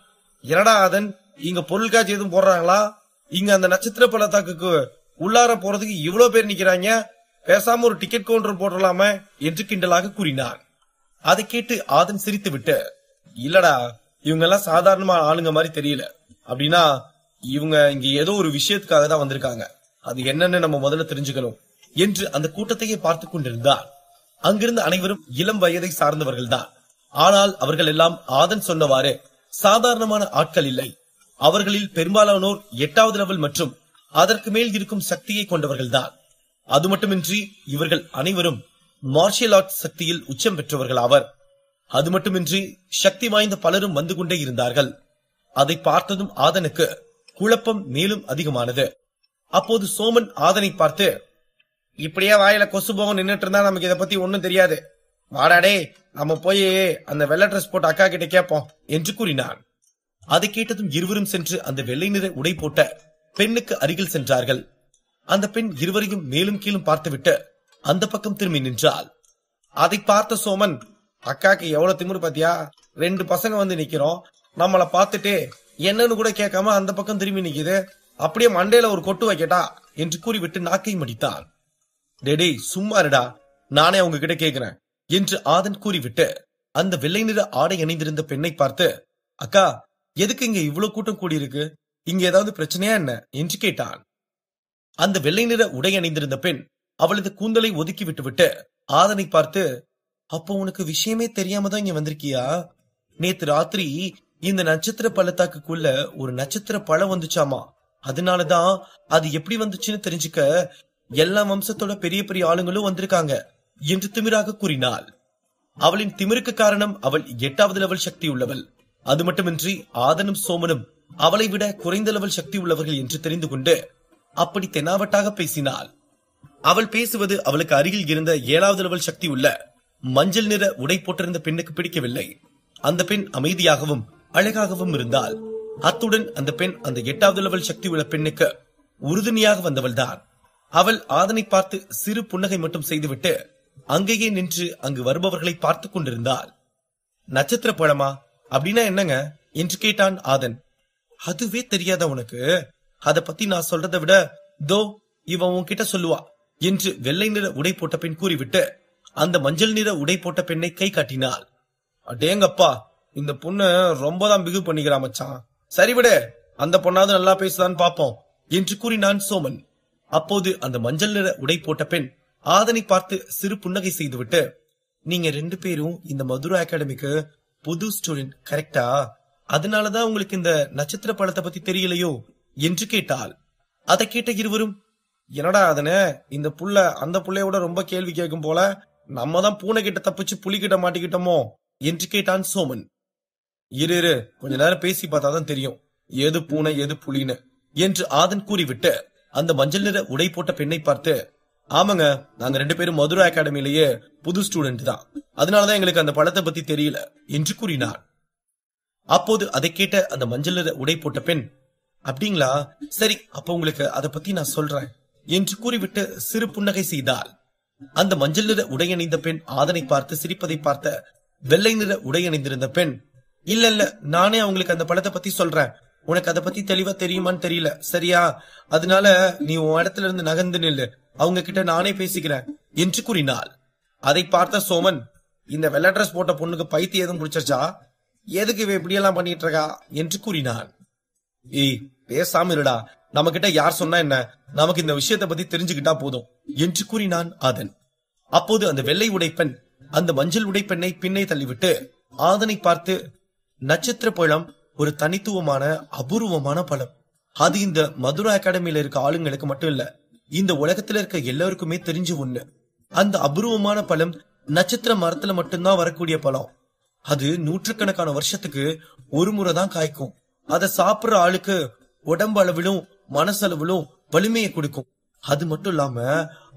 என்னடா ஆதன், இங்க பொருள் காட்சி எதுவும் போடுறாங்களா? இங்க அந்த நட்சத்திர பள்ளத்தாக்குக்கு உள்ளார போறதுக்கு இவ்வளவு பேர் நிக்கிறாங்க, பேசாம ஒரு டிக்கெட் கவுண்டர் போடலாமே என்று கிண்டலாக கூறினான். அதை கேட்டு ஆதன் சிரித்துவிட்டு, இல்லடா, இவங்க எல்லாம் சாதாரணமா ஆளுங்க மாதிரி தெரியல, அப்படின்னா இவங்க இங்க ஏதோ ஒரு விஷயத்துக்காக தான் வந்திருக்காங்க, அது என்னன்னு நம்ம முதல்ல தெரிஞ்சுக்கணும் என்று அந்த கூட்டத்தையே பார்த்து கொண்டிருந்தார். அங்கிருந்த அனைவரும் இளம் வயதை சார்ந்தவர்கள் தான். ஆனால் அவர்கள் எல்லாம் ஆதன் சொன்னவாறு சாதாரணமான ஆட்கள் இல்லை. அவர்களில் பெரும்பாலானோர் 8வது லெவல் மற்றும் அதற்கு மேல் இருக்கும் சக்தியை கொண்டவர்கள் தான். அது மட்டுமின்றி இவர்கள் அனைவரும் மார்ஷியல் ஆர்ட்ஸ் சக்தியில் உச்சம் பெற்றவர்கள் ஆவர். அது மட்டுமின்றி சக்தி வாய்ந்த பலரும் வந்து கொண்டே இருந்தார்கள். அதை பார்த்ததும் ஆதனுக்கு குழப்பம் மேலும் அதிகமானது. அப்போது சோமன் ஆதனை பார்த்து, இப்படியே வாயில கொசு போக நின்னுட்டு இருந்தா நமக்கு இதை பத்தி ஒன்னும் தெரியாது, வாடாடே நம்ம போய் அந்த வெள்ளை டிரெஸ் போட்டு அக்கா கிட்ட கேட்போம் என்று கூறினான். அதை கேட்டதும் இருவரும் சென்று அந்த வெள்ளை நிற உடை போட்ட பெண்ணுக்கு அருகில் சென்றார்கள். அந்த பெண் இருவரையும் மேலும் கீழும் பார்த்துவிட்டு அந்த பக்கம் திரும்பி நின்றாள். அதை பார்த்த சோமன், அக்காக்கு எவ்வளவு திமிரு பாத்தியா, 2 பசங்க வந்து நிக்கிறோம், நம்மள பார்த்துட்டு என்னன்னு கூட கேட்காம அந்த பக்கம் திரும்பி நிக்குது, அப்படியே மண்டையில ஒரு கொட்டு வைக்கட்டா என்று கூறிவிட்டு நாக்கை மடித்தான். டேடே சும்மா இருடா, நானே அவங்க கிட்ட கேக்குறேன் என்று ஆதன் கூறிவிட்டு அந்த வெள்ளை நிற ஆடை அணிந்திருந்த பெண்ணை பார்த்து, அக்கா எதுக்கு இங்க இவ்வளவு கூட்டம் கூடியிருக்கு, இங்க ஏதாவது பிரச்சனையா என்ன என்று கேட்டான். அந்த வெள்ளை நிற உடை அணிந்திருந்த பெண் அவளது கூந்தலை ஒதுக்கி விட்டுவிட்டு ஆதனை பார்த்து, அப்போ உனக்கு விஷயமே தெரியாம தான் இங்க வந்திருக்கியா? நேத்து ராத்திரி இந்த நட்சத்திர பள்ளத்தாக்குக்குள்ள ஒரு நட்சத்திர பழம் வந்துச்சாமா, அதனாலதான் அது எப்படி வந்துச்சுன்னு தெரிஞ்சுக்க எல்லா வம்சத்தோட பெரிய பெரிய ஆளுங்களும் வந்திருக்காங்க என்று திமிராக கூறினாள். அவளின் திமிருக்கு காரணம் அவள் 8வது லெவல் சக்தி உள்ளவள். அது மட்டுமின்றி ஆதனும் சோமனும் அவளை விட குறைந்த லெவல் சக்தி உள்ளவர்கள் என்று தெரிந்து கொண்டு அப்படி தெனாவட்டாக பேசினாள். அவள் பேசுவது அவளுக்கு அருகில் இருந்த 7வது லெவல் சக்தி உள்ள மஞ்சள் நிற உடை போட்டிருந்த பெண்ணுக்கு பிடிக்கவில்லை. அந்த பெண் அமைதியாகவும் அழகாகவும் இருந்தாள். அத்துடன் அந்த பெண் அந்த 8வது லெவல் சக்தி உள்ள பெண்ணுக்கு உறுதுணையாக வந்தவள்தான். அவள் ஆதனை பார்த்து சிறு புன்னகை மட்டும் செய்துவிட்டு அங்கேயே நின்று அங்கு வருபவர்களை பார்த்து கொண்டிருந்தாள். நட்சத்திர பழமா அப்படின்னா என்னங்க என்று கேட்டான் ஆதன். அதுவே தெரியாத உனக்கு? அத பத்தி நான் சொல்றதை விட தோ இவன் உன்கிட்ட சொல்லுவா என்று வெள்ளை நிற உடை போட்ட பெண் கூறிவிட்டு அந்த மஞ்சள் நிற உடை போட்ட பெண்ணை கை காட்டினாள். அடேங்கப்பா, இந்த பொண்ணு ரொம்பதான் பிகு பண்ணிக்கிறா மச்சான். சரி விடு, அந்த பொண்ணாவது நல்லா பேசுதான்னு பாப்போம் என்று கூறினான் சோமன். அப்போது அந்த மஞ்சள் நிற உடை போட்ட பெண் ஆதனை பார்த்து சிறு புன்னகை செய்துவிட்டு, நீங்க 2 பேரும் இந்த மதுரா அகாடமிக்கு புது ஸ்டூடெண்ட் கரெக்டா? அதனாலதான் உங்களுக்கு இந்த நட்சத்திர பழத்தை பத்தி தெரியலையோ என்று கேட்டாள். அதை கேட்ட இருவரும், என்னடா அதனே, இந்த புள்ள அந்த புள்ளையோட ரொம்ப கேள்வி கேட்கும் போல, நம்ம தான் பூனை கிட்ட தப்பிச்சு புலி கிட்ட மாட்டிக்கிட்டோமோ என்று கேட்டான் சோமன். இரு கொஞ்ச நேரம் பேசி பார்த்தாதான் தெரியும் எது பூனை எது புலின்னு என்று ஆதன் கூறிவிட்டு அந்த மஞ்சள் நிற உடை போட்ட பெண்ணை பார்த்து, ஆமாங்க, நாங்க 2 பேரும் மதுரா அகாடமியிலேயே புது ஸ்டூடெண்ட் தான், அதனாலதான் எங்களுக்கு அந்த பழத்தை பத்தி தெரியல என்று கூறினார். அப்போது அதை கேட்ட அந்த மஞ்சள் நிற உடை போட்ட பெண், அப்படிங்களா, சரி அப்ப உங்களுக்கு அதை பத்தி நான் சொல்றேன் என்று கூறிவிட்டு சிறு புன்னகை செய்தாள். அந்த மஞ்சள் நிற உடை அணிந்த பெண் ஆதனை பார்த்து சிரிப்பதை பார்த்த வெள்ளை நிற உடை அணிந்திருந்த பெண், இல்ல நானே அவங்களுக்கு அந்த பழத்தை பத்தி சொல்றேன், உனக்கு அதை பத்தி தெளிவா தெரியுமான்னு தெரியல சரியா, அதனால நீ உன் இடத்துல இருந்து நகர்ந்து நில்லு, அவங்க கிட்ட நானே பேசிக்கிறேன் என்று கூறினாள். அதை பார்த்த சோமன், இந்த வெள்ளை டிரஸ் போட்ட பொண்ணுக்கு பைத்தியம் எதுவும் பிடிச்சிருச்சா, எதுக்கு இவ இப்படியெல்லாம் பண்ணிட்டு இருக்கா என்று கூறினான். ஏய் பேசாம இருடா, நம்ம கிட்ட யார் சொன்னா என்ன, நமக்கு இந்த விஷயத்தை பத்தி தெரிஞ்சுக்கிட்டா போதும் என்று கூறினான் ஆதன். அப்போது அந்த வெள்ளை உடைப்பெண் அந்த மஞ்சள் உடைப்பெண்ணை பின்னே தள்ளிவிட்டு ஆதனை பார்த்து, நட்சத்திர பழம் ஒரு தனித்துவமான அபூர்வமான பழம். அது இந்த மதுரா அகாடமியில இருக்க ஆளுங்களுக்கு மட்டும் இல்ல, இந்த உலகத்துல இருக்க எல்லாருக்குமே தெரிஞ்ச ஒண்ணு. அந்த அபூர்வமான பழம் நட்சத்திர மரத்துல மட்டும்தான் வரக்கூடிய பழம். அது நூற்றுக்கணக்கான வருஷத்துக்கு ஒரு முறை தான் காய்க்கும். அதை சாப்பிடுற ஆளுக்கு உடம்பு அளவிலும் மனசளவிலும் வலிமையை கொடுக்கும். அது மட்டும் இல்லாம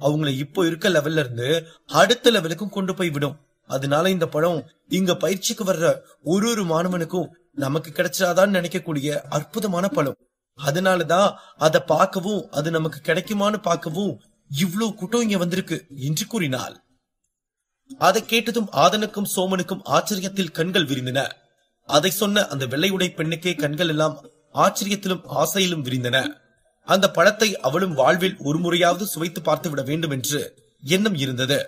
அவங்கள இப்போ இருக்க லெவல்ல இருந்து அடுத்த லெவலுக்கும் கொண்டு போய் விடும். அதனால இந்த பழம் இங்க பயிற்சிக்கு வர்ற ஒரு மாணவனுக்கும் நமக்கு கிடைச்சாதான் நினைக்கக்கூடிய அற்புதமான பழம். அதனாலதான் அதை பார்க்கவும் அது நமக்கு கிடைக்குமான்னு பார்க்கவும் இவ்வளவு கூட்டம் இங்க வந்திருக்கு என்று கூறினாள். அதை கேட்டதும் ஆதனுக்கும் சோமனுக்கும் ஆச்சரியத்தில் கண்கள் விரிந்தன. அதை சொன்ன அந்த வெள்ளையுடை பெண்ணுக்கே கண்கள் எல்லாம் ஆச்சரியத்திலும் ஆசையிலும் விரிந்தன. அந்த பழத்தை அவளும் வாழ்வில் ஒரு முறையாவது சுவைத்து பார்த்து விட வேண்டும் என்று எண்ணம் இருந்தது.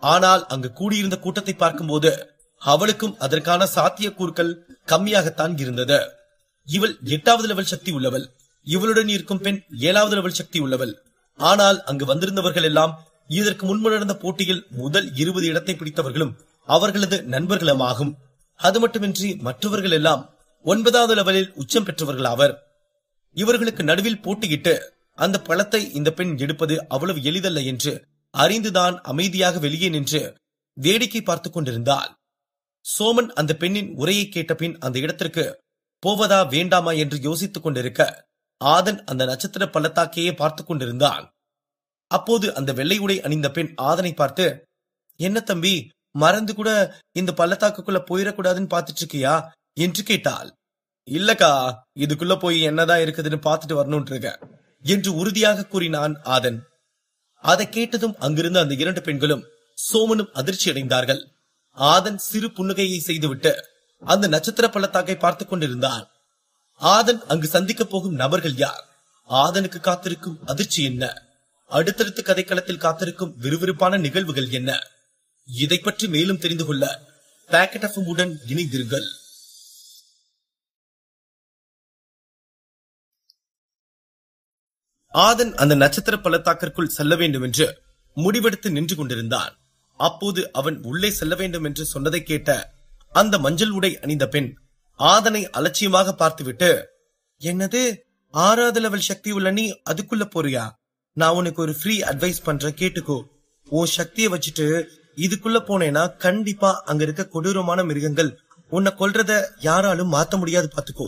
ஆனால் அங்கு கூடியிருந்த கூட்டத்தை பார்க்கும்போது அவளுக்கும் அதற்கான சாத்தியக்கூறுகள் கம்மியாகத்தான் இருந்தது. இவள் 8வது லெவல் சக்தி உள்ளவள், இவளுடன் இருக்கும் பெண் 7வது லெவல் சக்தி உள்ளவள். ஆனால் அங்கு வந்திருந்தவர்கள் எல்லாம் இதற்கு முன்பு நடந்த போட்டியில் முதல் 20 இடத்தை பிடித்தவர்களும் அவர்களது நண்பர்களும் ஆகும். அது மட்டுமின்றி மற்றவர்கள் எல்லாம் 9வது லெவலில் உச்சம் பெற்றவர்கள் ஆவர். இவர்களுக்கு நடுவில் போட்டியிட்டு அந்த பழத்தை இந்த பெண் எடுப்பது அவ்வளவு எளிதல்ல என்று அறிந்துதான் அமைதியாக வெளியே நின்று வேடிக்கை பார்த்து கொண்டிருந்தாள். சோமன் அந்த பெண்ணின் உரையை கேட்ட பின் அந்த இடத்திற்கு போவதா வேண்டாமா என்று யோசித்துக் கொண்டிருக்க ஆதன் அந்த நட்சத்திர பள்ளத்தாக்கையே பார்த்து கொண்டிருந்தான். அப்போது அந்த வெள்ளை உடை அணிந்த பெண் ஆதனை பார்த்து, என்ன தம்பி, மறந்து கூட இந்த பள்ளத்தாக்குள்ள போயிடக்கூடாதுன்னு பாத்துட்டு இருக்கியா என்று கேட்டாள். இல்லக்கா, இதுக்குள்ள போய் என்னதான் இருக்குதுன்னு பாத்துட்டு வரணும்னு இருக்க என்று உறுதியாக கூறினான் ஆதன். அதை கேட்டதும் அங்கிருந்த அந்த 2 பெண்களும் சோமனும் அதிர்ச்சி அடைந்தார்கள். ஆதன் சிறு புன்னகையை செய்துவிட்டு அந்த நட்சத்திர பள்ளத்தாக்கை பார்த்து கொண்டிருந்தான். ஆதன் அங்கு சந்திக்க போகும் நபர்கள் யார், ஆதனுக்கு காத்திருக்கும் அதிர்ச்சி என்ன? அடுத்தடுத்த கதைக்களத்தில் காத்திருக்கும் விறுவிறுப்பான நிகழ்வுகள் என்ன? இதை பற்றி மேலும் தெரிந்து கொள்ள பாக்கெட் எஃப்எம் உடன் இணைந்திருங்கள். ஆதன் அந்த நட்சத்திர பள்ளத்தாக்கிற்குள் செல்ல வேண்டும் என்று முடிவெடுத்து நின்று கொண்டிருந்தான். அப்போது அவன் உள்ளே செல்ல வேண்டும் என்று சொன்னதை கேட்ட அந்த மஞ்சள் உடை அணிந்த பெண் ஆதனை அலட்சியமாக பார்த்துவிட்டு, என்னது 6வது லெவல் சக்தி உள்ள நீ அதுக்குள்ள போறியா? நான் உனக்கு ஒரு ஃப்ரீ அட்வைஸ் பண்றேன், கேட்டுக்கோ. உன் சக்தியை வச்சுட்டு இதுக்குள்ள போனேன்னா கண்டிப்பா அங்க இருக்க கொடூரமான மிருகங்கள் உன்னை கொல்றத யாராலும் மாத்த முடியாது, பாத்துக்கோ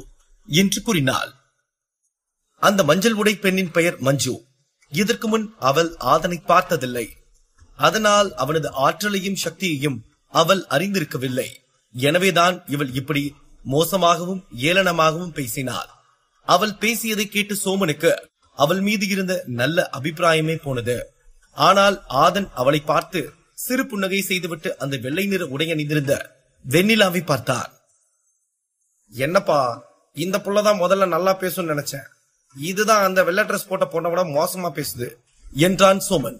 என்று கூறினாள். அந்த மஞ்சள் உடை பெண்ணின் பெயர் மஞ்சு. இதற்கு முன் அவள் ஆதனை பார்த்ததில்லை. அதனால் அவனது ஆற்றலையும் சக்தியையும் அவள் அறிந்திருக்கவில்லை. எனவேதான் இவள் இப்படி மோசமாகவும் ஏளனமாகவும் பேசினாள். அவள் பேசியதை கேட்டு சோமனுக்கு அவள் மீது இருந்த நல்ல அபிப்பிராயமே போனது. ஆனால் ஆதன் அவளை பார்த்து சிறு புன்னகை செய்துவிட்டு அந்த வெள்ளை நிற உடை அணிந்திருந்த வெண்ணிலாவை பார்த்தான். என்னப்பா, இந்த புள்ளதான் முதல்ல நல்லா பேசும்னு நினைச்சேன், இதுதான் அந்த வெள்ளை ட்ரெஸ் போட்ட பொண்ணை மோசமா பேசுது என்றான் சோமன்.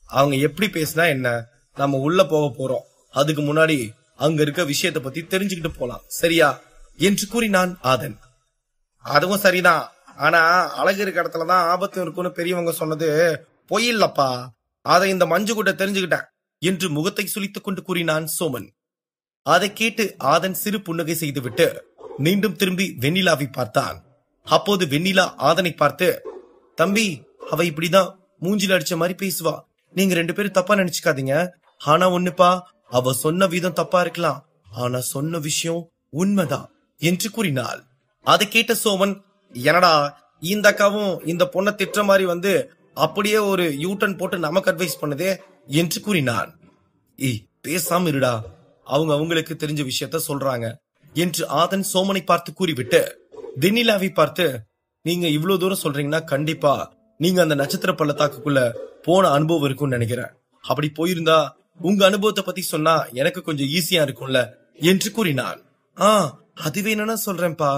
அவங்க எப்படி பேசினா என்ன, நம்ம உள்ள போக போறோம், அதுக்கு முன்னாடி அங்க இருக்க விஷயத்தை பத்தி தெரிஞ்சுக்கிட்டு போலாம், சரியா என்று கூறினான் ஆதன். அதுவும் சரிதான், ஆனா அழகு இருக்க இடத்துலதான் ஆபத்து இருக்கும்னு பெரியவங்க சொன்னது பொய் இல்லப்பா, அதை இந்த மஞ்சு கூட தெரிஞ்சுக்கிட்டேன் என்று முகத்தை சுளித்துக் கொண்டு கூறினான் சோமன். அதை கேட்டு ஆதன் சிறு புன்னகை செய்துவிட்டு மீண்டும் திரும்பி வெண்ணிலாவை பார்த்தான். அப்போது வெண்ணிலா ஆதனை பார்த்து, தம்பி, அவ இப்படிதான் மூஞ்சில அடிச்ச மாதிரி பேசுவா, நீங்க 2 பேரும் தப்பா நினைச்சுக்காதீங்க. ஆனா ஒண்ணுப்பா, அவ சொன்ன விதம் தப்பா இருக்கலாம், ஆனா சொன்ன விஷயம் உண்மைதான் என்று கூறினாள். அதை கேட்ட சோமன், என்னடா இந்த அக்காவும் இந்த பொண்ணை திட்டுற மாதிரி அப்படியே ஒரு யூட்டன் போட்டு நமக்கு அட்வைஸ் பண்ணுதே என்று கூறினான். ஏய், பேசாம இருடா, அவங்க அவங்களுக்கு தெரிஞ்ச விஷயத்த சொல்றாங்க என்று ஆதன் சோமனை பார்த்து கூறிவிட்டு வெண்ணிலாவை பார்த்து, நீங்க இவ்வளவு தூரம் சொல்றீங்கன்னா கண்டிப்பா நீங்க அந்த நட்சத்திர பள்ளத்தாக்குக்குள்ள போன அனுபவம் இருக்கும்னு நினைக்கிறேன். அப்படி போயிருந்தா உங்க அனுபவத்தை பத்தி சொன்னா எனக்கு கொஞ்சம் ஈஸியா இருக்கும்ல என்று கூறினான். அது வேணும்னா சொல்றேன்பா,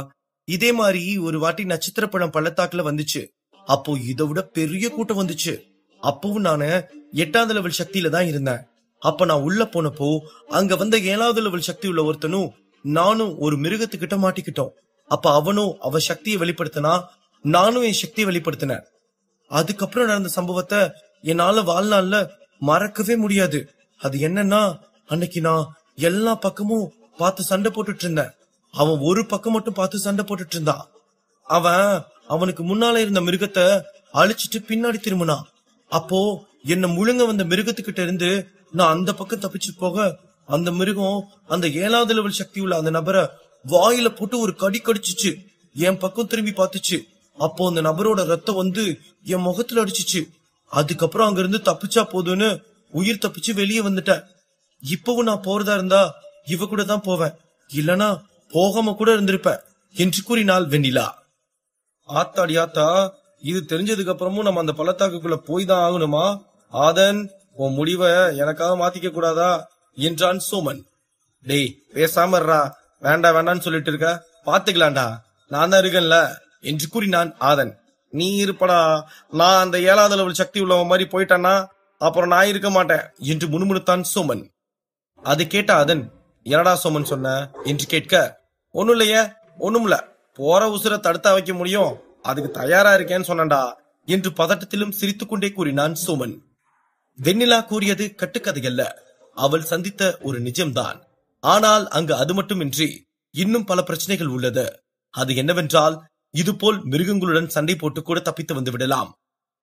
இதே மாதிரி ஒரு வாட்டி நட்சத்திர பழம் பள்ளத்தாக்குல வந்துச்சு. அப்போ இதை விட பெரிய கூட்டம் வந்துச்சு. அப்பவும் நானு 8வது லெவல் சக்தியில தான் இருந்தேன். அப்ப நான் உள்ள போனப்போ அங்க வந்த 7வது லெவல் சக்தி உள்ள ஒருத்தனும் நானும் ஒரு மிருகத்துக்கிட்ட மாட்டிக்கிட்டோம். அப்ப அவனும் அவ சக்தியை வெளிப்படுத்தினா, நானும் என் சக்தியை வெளிப்படுத்தினேன். அதுக்கப்புறம் நடந்த சம்பவத்தை என்னால வாழ்நாள்ல மறக்கவே முடியாது. அது என்னன்னா, அன்னைக்கு நான் எல்லா பக்கமும் பார்த்து சண்டை போட்டுட்டு இருந்தேன். அவன் ஒரு பக்கம் மட்டும் பார்த்து சண்டை போட்டுட்டு இருந்தான். அவனுக்கு முன்னால இருந்த மிருகத்தை அழிச்சிட்டு பின்னாடி திரும்பினான். அப்போ என்ன முழுங்க வந்த மிருகத்துக்கிட்ட இருந்து நான் அந்த பக்கம் தப்பிச்சு போக, அந்த மிருகம் அந்த 7வது லெவல் சக்தி உள்ள அந்த நபரை வாயில போட்டு ஒரு கடி கடிச்சிச்சு. என் பக்கம் திரும்பி பார்த்துச்சு. அப்போ அந்த நபரோட ரத்தம் என் முகத்துல அடிச்சிச்சு. அதுக்கப்புறம் அங்க இருந்து தப்பிச்சா போதுன்னு உயிர் தப்பிச்சு வெளியே வந்துட்டேன். இப்பவும் நான் போறதா இருந்தா இவ கூட தான் போவேன், இல்லனா போகாம கூட இருந்திருப்பேன் என்று கூறினாள் வெண்ணிலா. ஆத்தாடி ஆத்தா, இது தெரிஞ்சதுக்கு அப்புறமும் நம்ம அந்த பள்ளத்தாக்குக்குள்ள போய் தான் ஆகணுமா? ஆதன், உன் முடிவை எனக்காக மாத்திக்க கூடாதா என்றான் சோமன். டேய், பேசாம இருடா, வேண்டாம் வேண்டான்னு சொல்லிட்டு இருக்க, பாத்துக்கலாம்டா, நான் தான் இருக்கேன்ல என்று கூறினான் ஆதன். நீ இருப்படா, நான் அந்த 7வது லெவல் சக்தி உள்ளவன் மாதிரி போயிட்டானா அப்புறம் நான் இருக்க மாட்டேன் என்று முணுமுணுத்தான் சோமன். அதை கேட்ட ஆதன், என்னடா சோமன் சொன்ன என்று கேட்க, ஒண்ணும் இல்லையே, ஒண்ணுமில்ல, போற உசுர தடுத்தா வைக்க முடியும், அதுக்கு தயாரா இருக்கேன்னு சொன்னடா என்று பதட்டத்திலும் சிரித்துக்கொண்டே கூறினான் சோமன். வெண்ணிலா கூறியது கட்டுக்கதையல்ல, அவள் சந்தித்த ஒரு நிஜம்தான். ஆனால் அங்கு அது மட்டுமின்றி இன்னும் பல பிரச்சனைகள் உள்ளது. அது என்னவென்றால், இதுபோல் மிருகங்களுடன் சண்டை போட்டு கூட தப்பித்து வந்து விடலாம்.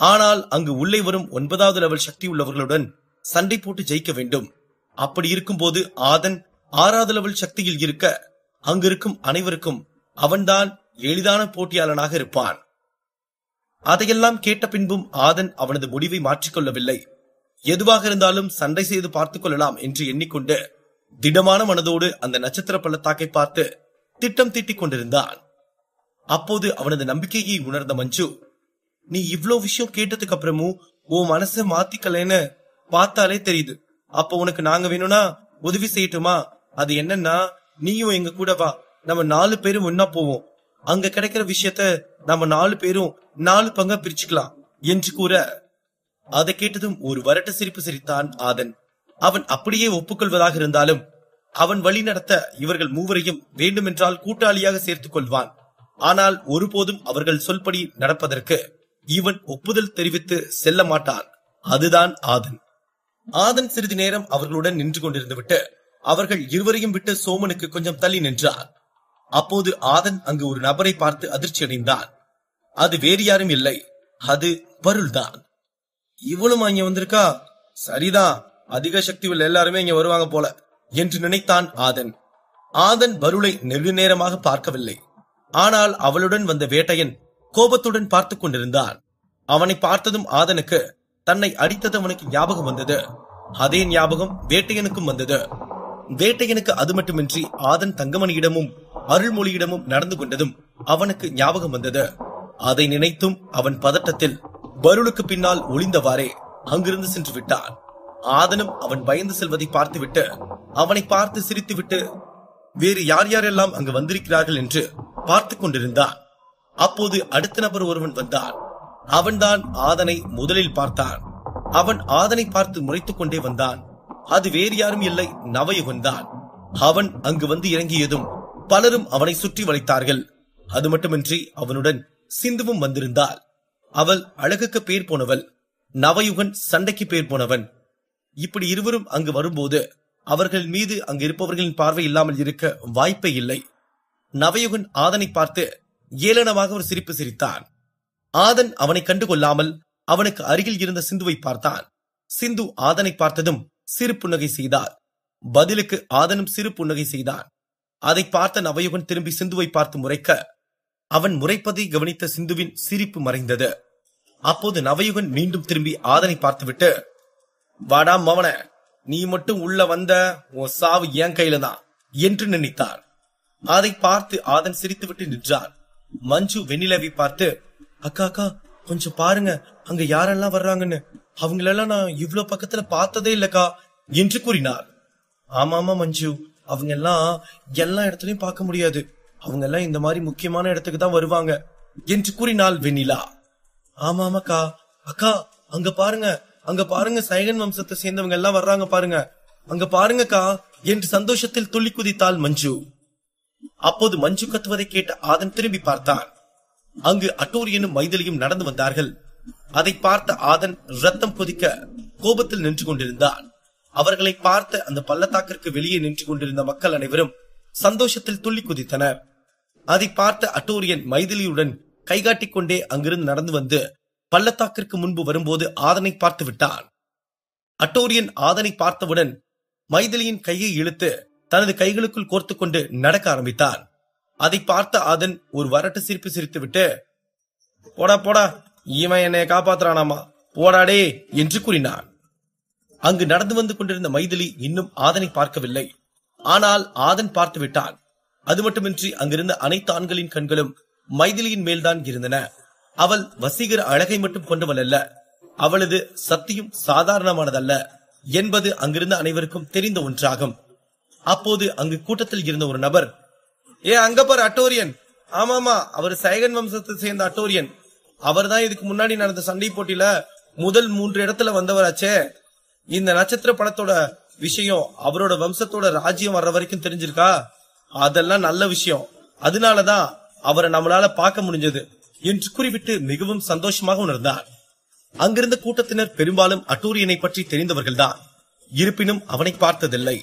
ஆனால் அங்கு உள்ளே வரும் 9வது லெவல் சக்தி உள்ளவர்களுடன் சண்டை போட்டு ஜெயிக்க வேண்டும். அப்படி இருக்கும்போது ஆதன் 6வது லெவல் சக்தியில் இருக்க, அங்கிருக்கும் அனைவருக்கும் அவன்தான் எளிதான போட்டியாளனாக இருப்பான். அதையெல்லாம் கேட்ட பின்பும் ஆதன் அவனது முடிவை மாற்றிக்கொள்ளவில்லை. எதுவாக இருந்தாலும் சண்டை செய்து பார்த்துக் கொள்ளலாம் என்று எண்ணிக்கொண்டு திடமான மனதோடு அந்த நட்சத்திர பள்ளத்தாக்கை பார்த்து திட்டம் தீட்டிக் கொண்டிருந்தான். அப்போது அவனது நம்பிக்கையை உணர்ந்த மஞ்சு, நீ இவ்ளோ விஷயம் கேட்டதுக்கு அப்புறமும் உன் மனசை மாத்திக்கலன்னு பார்த்தாலே தெரியுது. அப்ப உனக்கு நாங்க வேணும்னா உதவி செய்யட்டுமா? அது என்னன்னா, நீயும் எங்க கூட வா, நம்ம 4 பேரும் ஒன்னா போவோம். அங்க கிடைக்கிற விஷயத்த நம்ம 4 பேரும் 4 பங்கா பிரிச்சுக்கலாம் என்று கூற, அதை கேட்டதும் ஒரு வரட்டு சிரிப்பு சிரித்தான் ஆதன். அவன் அப்படியே ஒப்புக்கொள்வதாக இருந்தாலும் அவன் வழி நடத்த இவர்கள் மூவரையும் வேண்டுமென்றால் கூட்டாளியாக சேர்த்துக் கொள்வான். ஆனால் ஒருபோதும் அவர்கள் சொல்படி நடப்பதற்கு இவன் ஒப்புதல் தெரிவித்து செல்ல மாட்டான். அதுதான் ஆதன். ஆதன் சிறிது நேரம் அவர்களுடன் நின்று கொண்டிருந்து விட்டு அவர்கள் இருவரையும் விட்டு சோமனுக்கு கொஞ்சம் தள்ளி நின்றான். அப்போது ஆதன் அங்கு ஒரு நபரை பார்த்து அதிர்ச்சி அடைந்தான். அது வேறு யாரும் இல்லை, அது பருள்தான். இவளும் அங்க வந்திருக்கா, சரிதான், அதிக சக்தி உள்ள எல்லாருமே இங்க வருவாங்க போல என்று நினைத்தான் ஆதன். ஆதன் பருளை நெடுநேரமாக பார்க்கவில்லை. ஆனால் அவளுடன் வந்த வேட்டையன் கோபத்துடன் பார்த்து கொண்டிருந்தான். அவனை பார்த்ததும் ஆதனுக்கு தன்னை அடித்தது அவனுக்கு ஞாபகம் வந்தது. அதே ஞாபகம் வேட்டையனுக்கும் வந்தது. வேட்டையனுக்கு அது மட்டுமின்றி ஆதன் தங்கமணியிடமும் அருள்மொழியிடமும் நடந்து கொண்டதும் அவனுக்கு ஞாபகம் வந்தது. அதை நினைத்தும் அவன் பதட்டத்தில் பருளுக்கு பின்னால் ஒளிந்தவாறே அங்கிருந்து சென்று விட்டான். ஆதனும் அவன் பயந்து செல்வதை பார்த்துவிட்டு அவனை பார்த்து சிரித்துவிட்டு வேறு யார் யாரெல்லாம் அங்கு வந்திருக்கிறார்கள் என்று பார்த்து கொண்டிருந்தான். அப்போது அடுத்த நபர் ஒருவன் வந்தான். அவன்தான் ஆதனை முதலில் பார்த்தான். அவன் ஆதனை பார்த்து முறைத்துக் கொண்டே வந்தான். அது வேறு யாரும் இல்லை, நவயுகன் தான். அவன் அங்கு வந்து இறங்கியதும் பலரும் அவனை சுற்றி வளைத்தார்கள். அது மட்டுமின்றி அவனுடன் சிந்துவும் வந்திருந்தாள். அவள் அழகுக்கு பேர் போனவள், நவயுகன் சண்டைக்கு பேர் போனவன். இப்படி இருவரும் அங்கு வரும்போது அவர்கள் மீது அங்கு இருப்பவர்களின் பார்வை இல்லாமல் இருக்க வாய்ப்பே இல்லை. நவயுகன் ஆதனை பார்த்து ஏளனமாக ஒரு சிரிப்பு சிரித்தான். ஆதன் அவனை கண்டுகொள்ளாமல் அவனுக்கு அருகில் இருந்த சிந்துவை பார்த்தான். சிந்து ஆதனை பார்த்ததும் சிறு புன்னகை செய்தாள். பதிலுக்கு ஆதனும் சிறு புன்னகை செய்தான். அதை பார்த்த நவயுகன் திரும்பி சிந்துவை பார்த்து முறைக்க, அவன் முறைப்பதை கவனித்த சிந்துவின் சிரிப்பு மறைந்தது. அப்போது நவயுகன் மீண்டும் திரும்பி ஆதனை பார்த்துவிட்டு, வாடா மவன, நீ மட்டும் உள்ள வந்த உன் சாவு என் கையில தான் என்று நினைத்தான். அதை பார்த்து ஆதன் சிரித்துவிட்டு நின்றான். மஞ்சு வெண்ணிலவை பார்த்து, அக்கா அக்கா கொஞ்சம் பாருங்க, அங்க யாரெல்லாம் வர்றாங்கன்னு, அவங்களெல்லாம் நான் இவ்வளவு பக்கத்துல பார்த்ததே இல்லக்கா என்று கூறினார். ஆமாமா மஞ்சு, அவங்க எல்லாம் எல்லா இடத்துலயும் பார்க்க முடியாது, அவங்க எல்லாம் இந்த மாதிரி முக்கியமான இடத்துக்கு தான் வருவாங்க என்று கூறினாள் வெண்ணிலா. ஆமாமாக்கா, அக்கா அங்க பாருங்க, அங்க பாருங்க, சைகன் வம்சத்தை சேர்ந்தவங்க எல்லாம் வர்றாங்க பாருங்க, அங்க பாருங்கக்கா என்று சந்தோஷத்தில் துள்ளி குதித்தாள் மஞ்சு. அப்போது மஞ்சு கத்துவதை கேட்ட ஆதன் திரும்பி பார்த்தான். அங்கு அட்டோரியனும் மைதிலியும் நடந்து வந்தார்கள். அதை பார்த்த ஆதன் ரத்தம் கொதிக்க கோபத்தில் நின்று கொண்டிருந்தான். அவர்களை பார்த்த அந்த பள்ளத்தாக்கிற்கு வெளியே நின்று கொண்டிருந்த மக்கள் அனைவரும் சந்தோஷத்தில் துள்ளி குதித்தனர். அதை பார்த்த அட்டோரியன் மைதிலியுடன் கைகாட்டிக் கொண்டே அங்கிருந்து நடந்து வந்து பள்ளத்தாக்கிற்கு முன்பு வரும்போது ஆதனை பார்த்து விட்டான். அட்டோரியன் ஆதனை பார்த்தவுடன் மைதிலியின் கையை இழுத்து தனது கைகளுக்குள் கோர்த்து கொண்டு நடக்க ஆரம்பித்தான். அதை பார்த்த ஆதன் ஒரு வரட்டு சிரிப்பு சிரித்து விட்டு, போடா போடா, இவன் என்னை காப்பாத்துறானாமா, போடாடே என்று கூறினான். அங்கு நடந்து வந்து கொண்டிருந்த மைதிலி இன்னும் ஆதனை பார்க்கவில்லை. ஆனால் ஆதன் பார்த்து விட்டான். அது மட்டுமின்றி அங்கிருந்த அனைத்து ஆண்களின் கண்களும் மைதிலியின் மேல்தான் இருந்தன. அவள் வசீகர அழகை மட்டும் கொண்டவள் அல்ல, அவளது சக்தியும் சாதாரணமானதல்ல என்பது அங்கிருந்த அனைவருக்கும் தெரிந்த ஒன்றாகும். அப்போது அங்கு கூட்டத்தில் இருந்த ஒரு நபர், அங்க பாரு அட்டோரியன், ஆமாமா அவர் சைகன் வம்சத்தை சேர்ந்த அட்டோரியன், அவர் தான் இதுக்கு முன்னாடி நடந்த சண்டை போட்டியில முதல் 3 இடத்துல வந்தவராச்சே. இந்த நட்சத்திர படத்தோட விஷயம் அவரோட வம்சத்தோட ராஜ்யம் வர்ற வரைக்கும் தெரிஞ்சிருக்கா, அதெல்லாம் நல்ல விஷயம், அதனாலதான் அவரை நம்மளால பார்க்க முடிஞ்சது என்று கூறிவிட்டு மிகவும் சந்தோஷமாக உணர்ந்தார். அங்கிருந்த கூட்டத்தினர் பெரும்பாலும் அட்டோரியனை பற்றி தெரிந்தவர்கள்தான். இருப்பினும் அவனை பார்த்ததில்லை.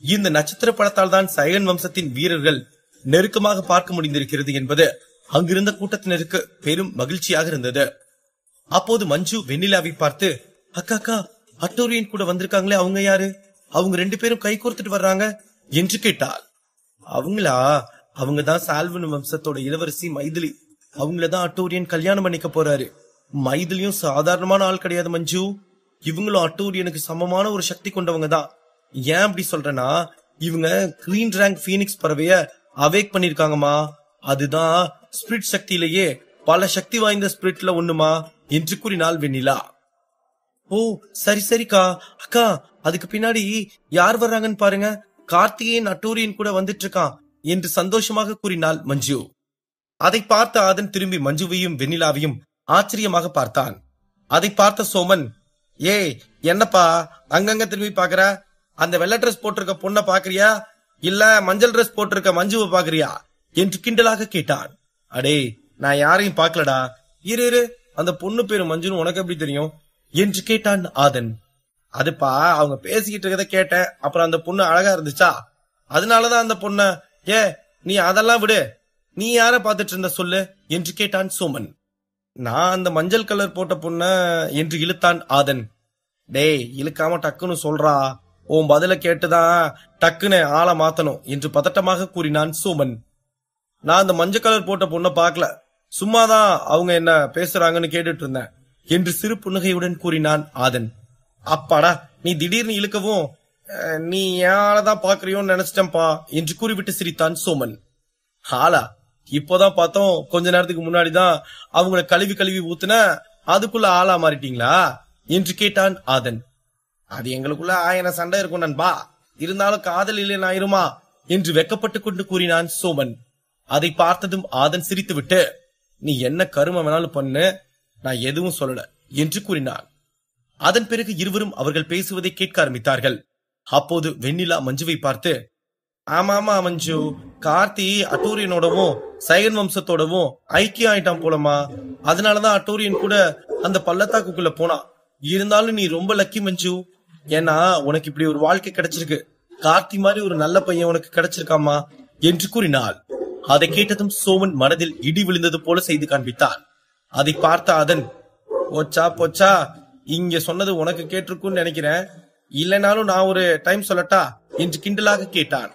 இந்த நட்சத்திர படத்தால் தான் சைகன் வம்சத்தின் வீரர்கள் நெருக்கமாக பார்க்க முடிந்திருக்கிறது என்பது அங்கிருந்த கூட்டத்தினருக்கு பெரும் மகிழ்ச்சியாக இருந்தது. அப்போது மஞ்சு வெண்ணிலாவை பார்த்து, அக்கா அக்கா அட்டோரியன் கூட வந்திருக்காங்களே, அவங்க யாரு, அவங்க 2 பேரும் கை கோர்த்துட்டு வர்றாங்க என்று கேட்டாள். அவங்களா, அவங்கதான் சால்வன் வம்சத்தோட இளவரசி மைதிலி, அவங்களதான் அட்டோரியன் கல்யாணம் பண்ணிக்க போறாரு. மைதிலியும் சாதாரணமான ஆள் கிடையாது மஞ்சு, இவங்களும் அட்டோரியனுக்கு சமமான ஒரு சக்தி கொண்டவங்க தான். ஏன் அப்படி சொல்றேன்னா, இவங்க கிரீன் ரேங்க் பீனிக்ஸ் பறவைய அவேக் பண்ணிருக்காங்கம்மா, அதுதான் ஸ்பிரிட் சக்தியிலேயே பல சக்தி வாய்ந்த ஸ்பிரிட்ல ஒண்ணுமா என்று கூறினாள் வெண்ணிலா. ஓ சரி சரிக்கா, அக்கா அதுக்கு பின்னாடி யார் வர்றாங்கன்னு பாருங்க, கார்த்திகேயன் அட்டோரியன் கூட வந்துட்டு இருக்கான் என்று சந்தோஷமாக கூறினாள் மஞ்சு. அதை பார்த்த ஆதன் திரும்பி மஞ்சுவையும் வெண்ணிலாவையும் ஆச்சரியமாக பார்த்தான். அதை பார்த்த சோமன், ஏய் என்னப்பா அங்கங்க திரும்பி பாக்குற? அந்த வெள்ளை ட்ரெஸ் போட்டிருக்க பொண்ணை பாக்குறியா இல்ல மஞ்சள் ட்ரெஸ் போட்டிருக்க மஞ்சுவை பாக்குறியா என்று கிண்டலாக கேட்டான். அடே நான் யாரையும் பாக்கலடா. இரு அந்த பொண்ணு பேரு மஞ்சுன்னு உனக்கு எப்படி தெரியும் என்று கேட்டான் ஆதன். அதுப்பா அவங்க பேசிக்கிட்டு இருக்கத கேட்டேன். அப்புறம் அந்த பொண்ணு அழகா இருந்துச்சா, அதனாலதான் அந்த பொண்ண. நீ அதெல்லாம் விடு, நீ யார பாத்துட்டு இருந்த சொல்லு என்று கேட்டான் சோமன். நான் அந்த மஞ்சள் கலர் போட்ட பொண்ண என்று இழுத்தான் ஆதன். டேய் இழுக்காம டக்குன்னு சொல்றா, உன் பதில கேட்டுதான் டக்குன்னு ஆளை மாத்தணும் என்று பதட்டமாக கூறினான் சோமன். நான் அந்த மஞ்சள் கலர் போட்ட பொண்ண பாக்கல, சும்மாதான் அவங்க என்ன பேசுறாங்கன்னு கேட்டுட்டு இருந்தேன் என்று சிறு புன்னகையுடன் கூறினான் ஆதன். அப்பாடா நீ திடீர்னு இழுக்கவும் நீ யாரதான் பாக்குறியோன்னு நினைச்சிட்டேன்பா என்று கூறிவிட்டு சிரித்தான் சோமன். ஆளா இப்போதான் பார்த்தோம், கொஞ்ச நேரத்துக்கு முன்னாடிதான் அவங்கள கழுவி கழுவி ஊத்துன, அதுக்குள்ள ஆளா மாறிட்டீங்களா என்று கேட்டான் ஆதன். அது எங்களுக்குள்ள ஆயிரம் சண்டை இருக்கும் நண்பா, இருந்தாலும் காதல் இல்லைன்னு ஆயிருமா என்று வெக்கப்பட்டு கொண்டு கூறினான் சோமன். அதை பார்த்ததும் ஆதன் சிரித்துவிட்டு, நீ என்ன கரும வேணாலும் பண்ணு, நான் எதுவும் சொல்லல என்று கூறினான். அதன் பிறகு இருவரும் அவர்கள் பேசுவதை கேட்க ஆரம்பித்தார்கள். அப்போது வெண்ணிலா மஞ்சுவை பார்த்து, ஆமா மஞ்சு, கார்த்தி அட்டூரியனோடவும் சைகன் வம்சத்தோடவும் ஐக்கியம் ஆயிட்டான் போலமா, அதனாலதான் அட்டூரியன் கூட அந்த பள்ளத்தாக்குள்ள போனான். இருந்தாலும் நீ ரொம்ப லக்கி மஞ்சு, ஏன்னா உனக்கு இப்படி ஒரு வாழ்க்கை கிடைச்சிருக்கு, கார்த்தி மாதிரி ஒரு நல்ல பையன் உனக்கு கிடைச்சிருக்காமா என்று கூறினாள். அதை கேட்டதும் சோமன் மனதில் இடி விழுந்தது போல செய்து காண்பித்தான். அதை பார்த்த அதன், போச்சா இங்க சொன்னது உனக்கு கேட்டிருக்குன்னு நினைக்கிறேன், இல்லைனாலும் நான் ஒரு டைம் சொல்லட்டா என்று கிண்டலாக கேட்டான்.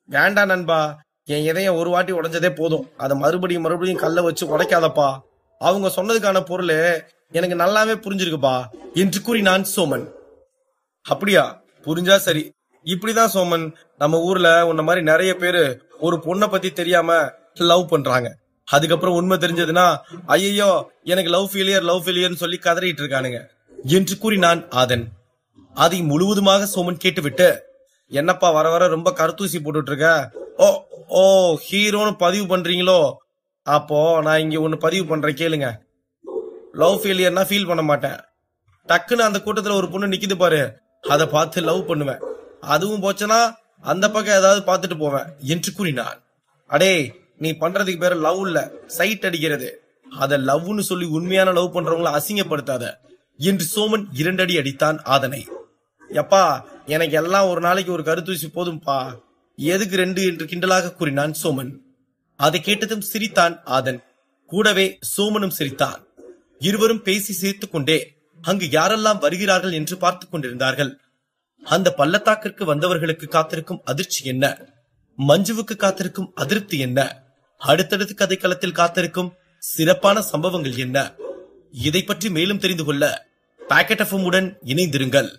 வேண்டாம் நண்பா, என் இதயம் ஒரு வாட்டி உடைஞ்சதே போதும், அதை மறுபடியும் கல்ல வச்சு உடைக்காதப்பா, அவங்க சொன்னதுக்கான பொருள் எனக்கு நல்லாவே புரிஞ்சிருக்குப்பா என்று கூறினான் சோமன். அப்படியா, புரிஞ்சா சரி. இப்படிதான் சோமன், நம்ம ஊர்ல உன்ன மாதிரி நிறைய பேரு ஒரு பொண்ணை பத்தி தெரியாம லவ் பண்றாங்க, அதுக்கப்புறம் உண்மை தெரிஞ்சதுன்னா ஐயோ எனக்கு லவ் ஃபெயிலியர் சொல்லி கதறிட்டு இருக்கானுங்க என்று கூறினான் ஆதன். அதை முழுவதுமாக சோமன் கேட்டுவிட்டு, என்னப்பா வர வர ரொம்ப கருத்தூசி போட்டுட்டு இருக்க, ஓ ஹீரோன்னு பதிவு பண்றீங்களோ, அப்போ நான் இங்க ஒன்னு பதிவு பண்றேன் கேளுங்க. லவ் ஃபெயிலியர்னா ஃபீல் பண்ண மாட்டேன், டக்குன்னு அந்த கூட்டத்துல ஒரு பொண்ணு நிக்குது பாரு, அதை பார்த்து லவ் பண்ணுவேன், அதுவும் போச்சுன்னா அந்த பக்கம் ஏதாவது பார்த்துட்டு போவேன் என்று கூறினான். அடே நீ பண்றதுக்கு பேரு லவ் இல்ல, சைட் அடிக்கிறது, அத லவ்னு சொல்லி உண்மையான லவ் பண்றவங்கள அசிங்கப்படுத்தாத என்று சோமன் 2 அடி அடித்தான் ஆதனை. எப்பா எனக்கு எல்லாம் ஒரு நாளைக்கு ஒரு கருத்தூசி போதும்பா, எதுக்கு 2 என்று கிண்டலாக கூறினான் சோமன். அதை கேட்டதும் சிரித்தான் ஆதன், கூடவே சோமனும் சிரித்தான். இருவரும் பேசி சிரித்துக் கொண்டே அங்கு யாரெல்லாம் வருகிறார்கள் என்று பார்த்துக் கொண்டிருந்தார்கள். அந்த பள்ளத்தாக்கிற்கு வந்தவர்களுக்கு காத்திருக்கும் அதிர்ச்சி என்ன, மஞ்சுவுக்கு காத்திருக்கும் அதிருப்தி என்ன, அடுத்தடுத்து கதைக்களத்தில் காத்திருக்கும் சிறப்பான சம்பவங்கள் என்ன, இதை பற்றி மேலும் தெரிந்து கொள்ள பாக்கெட் எஃப்எம் உடன் இணைந்திருங்கள்.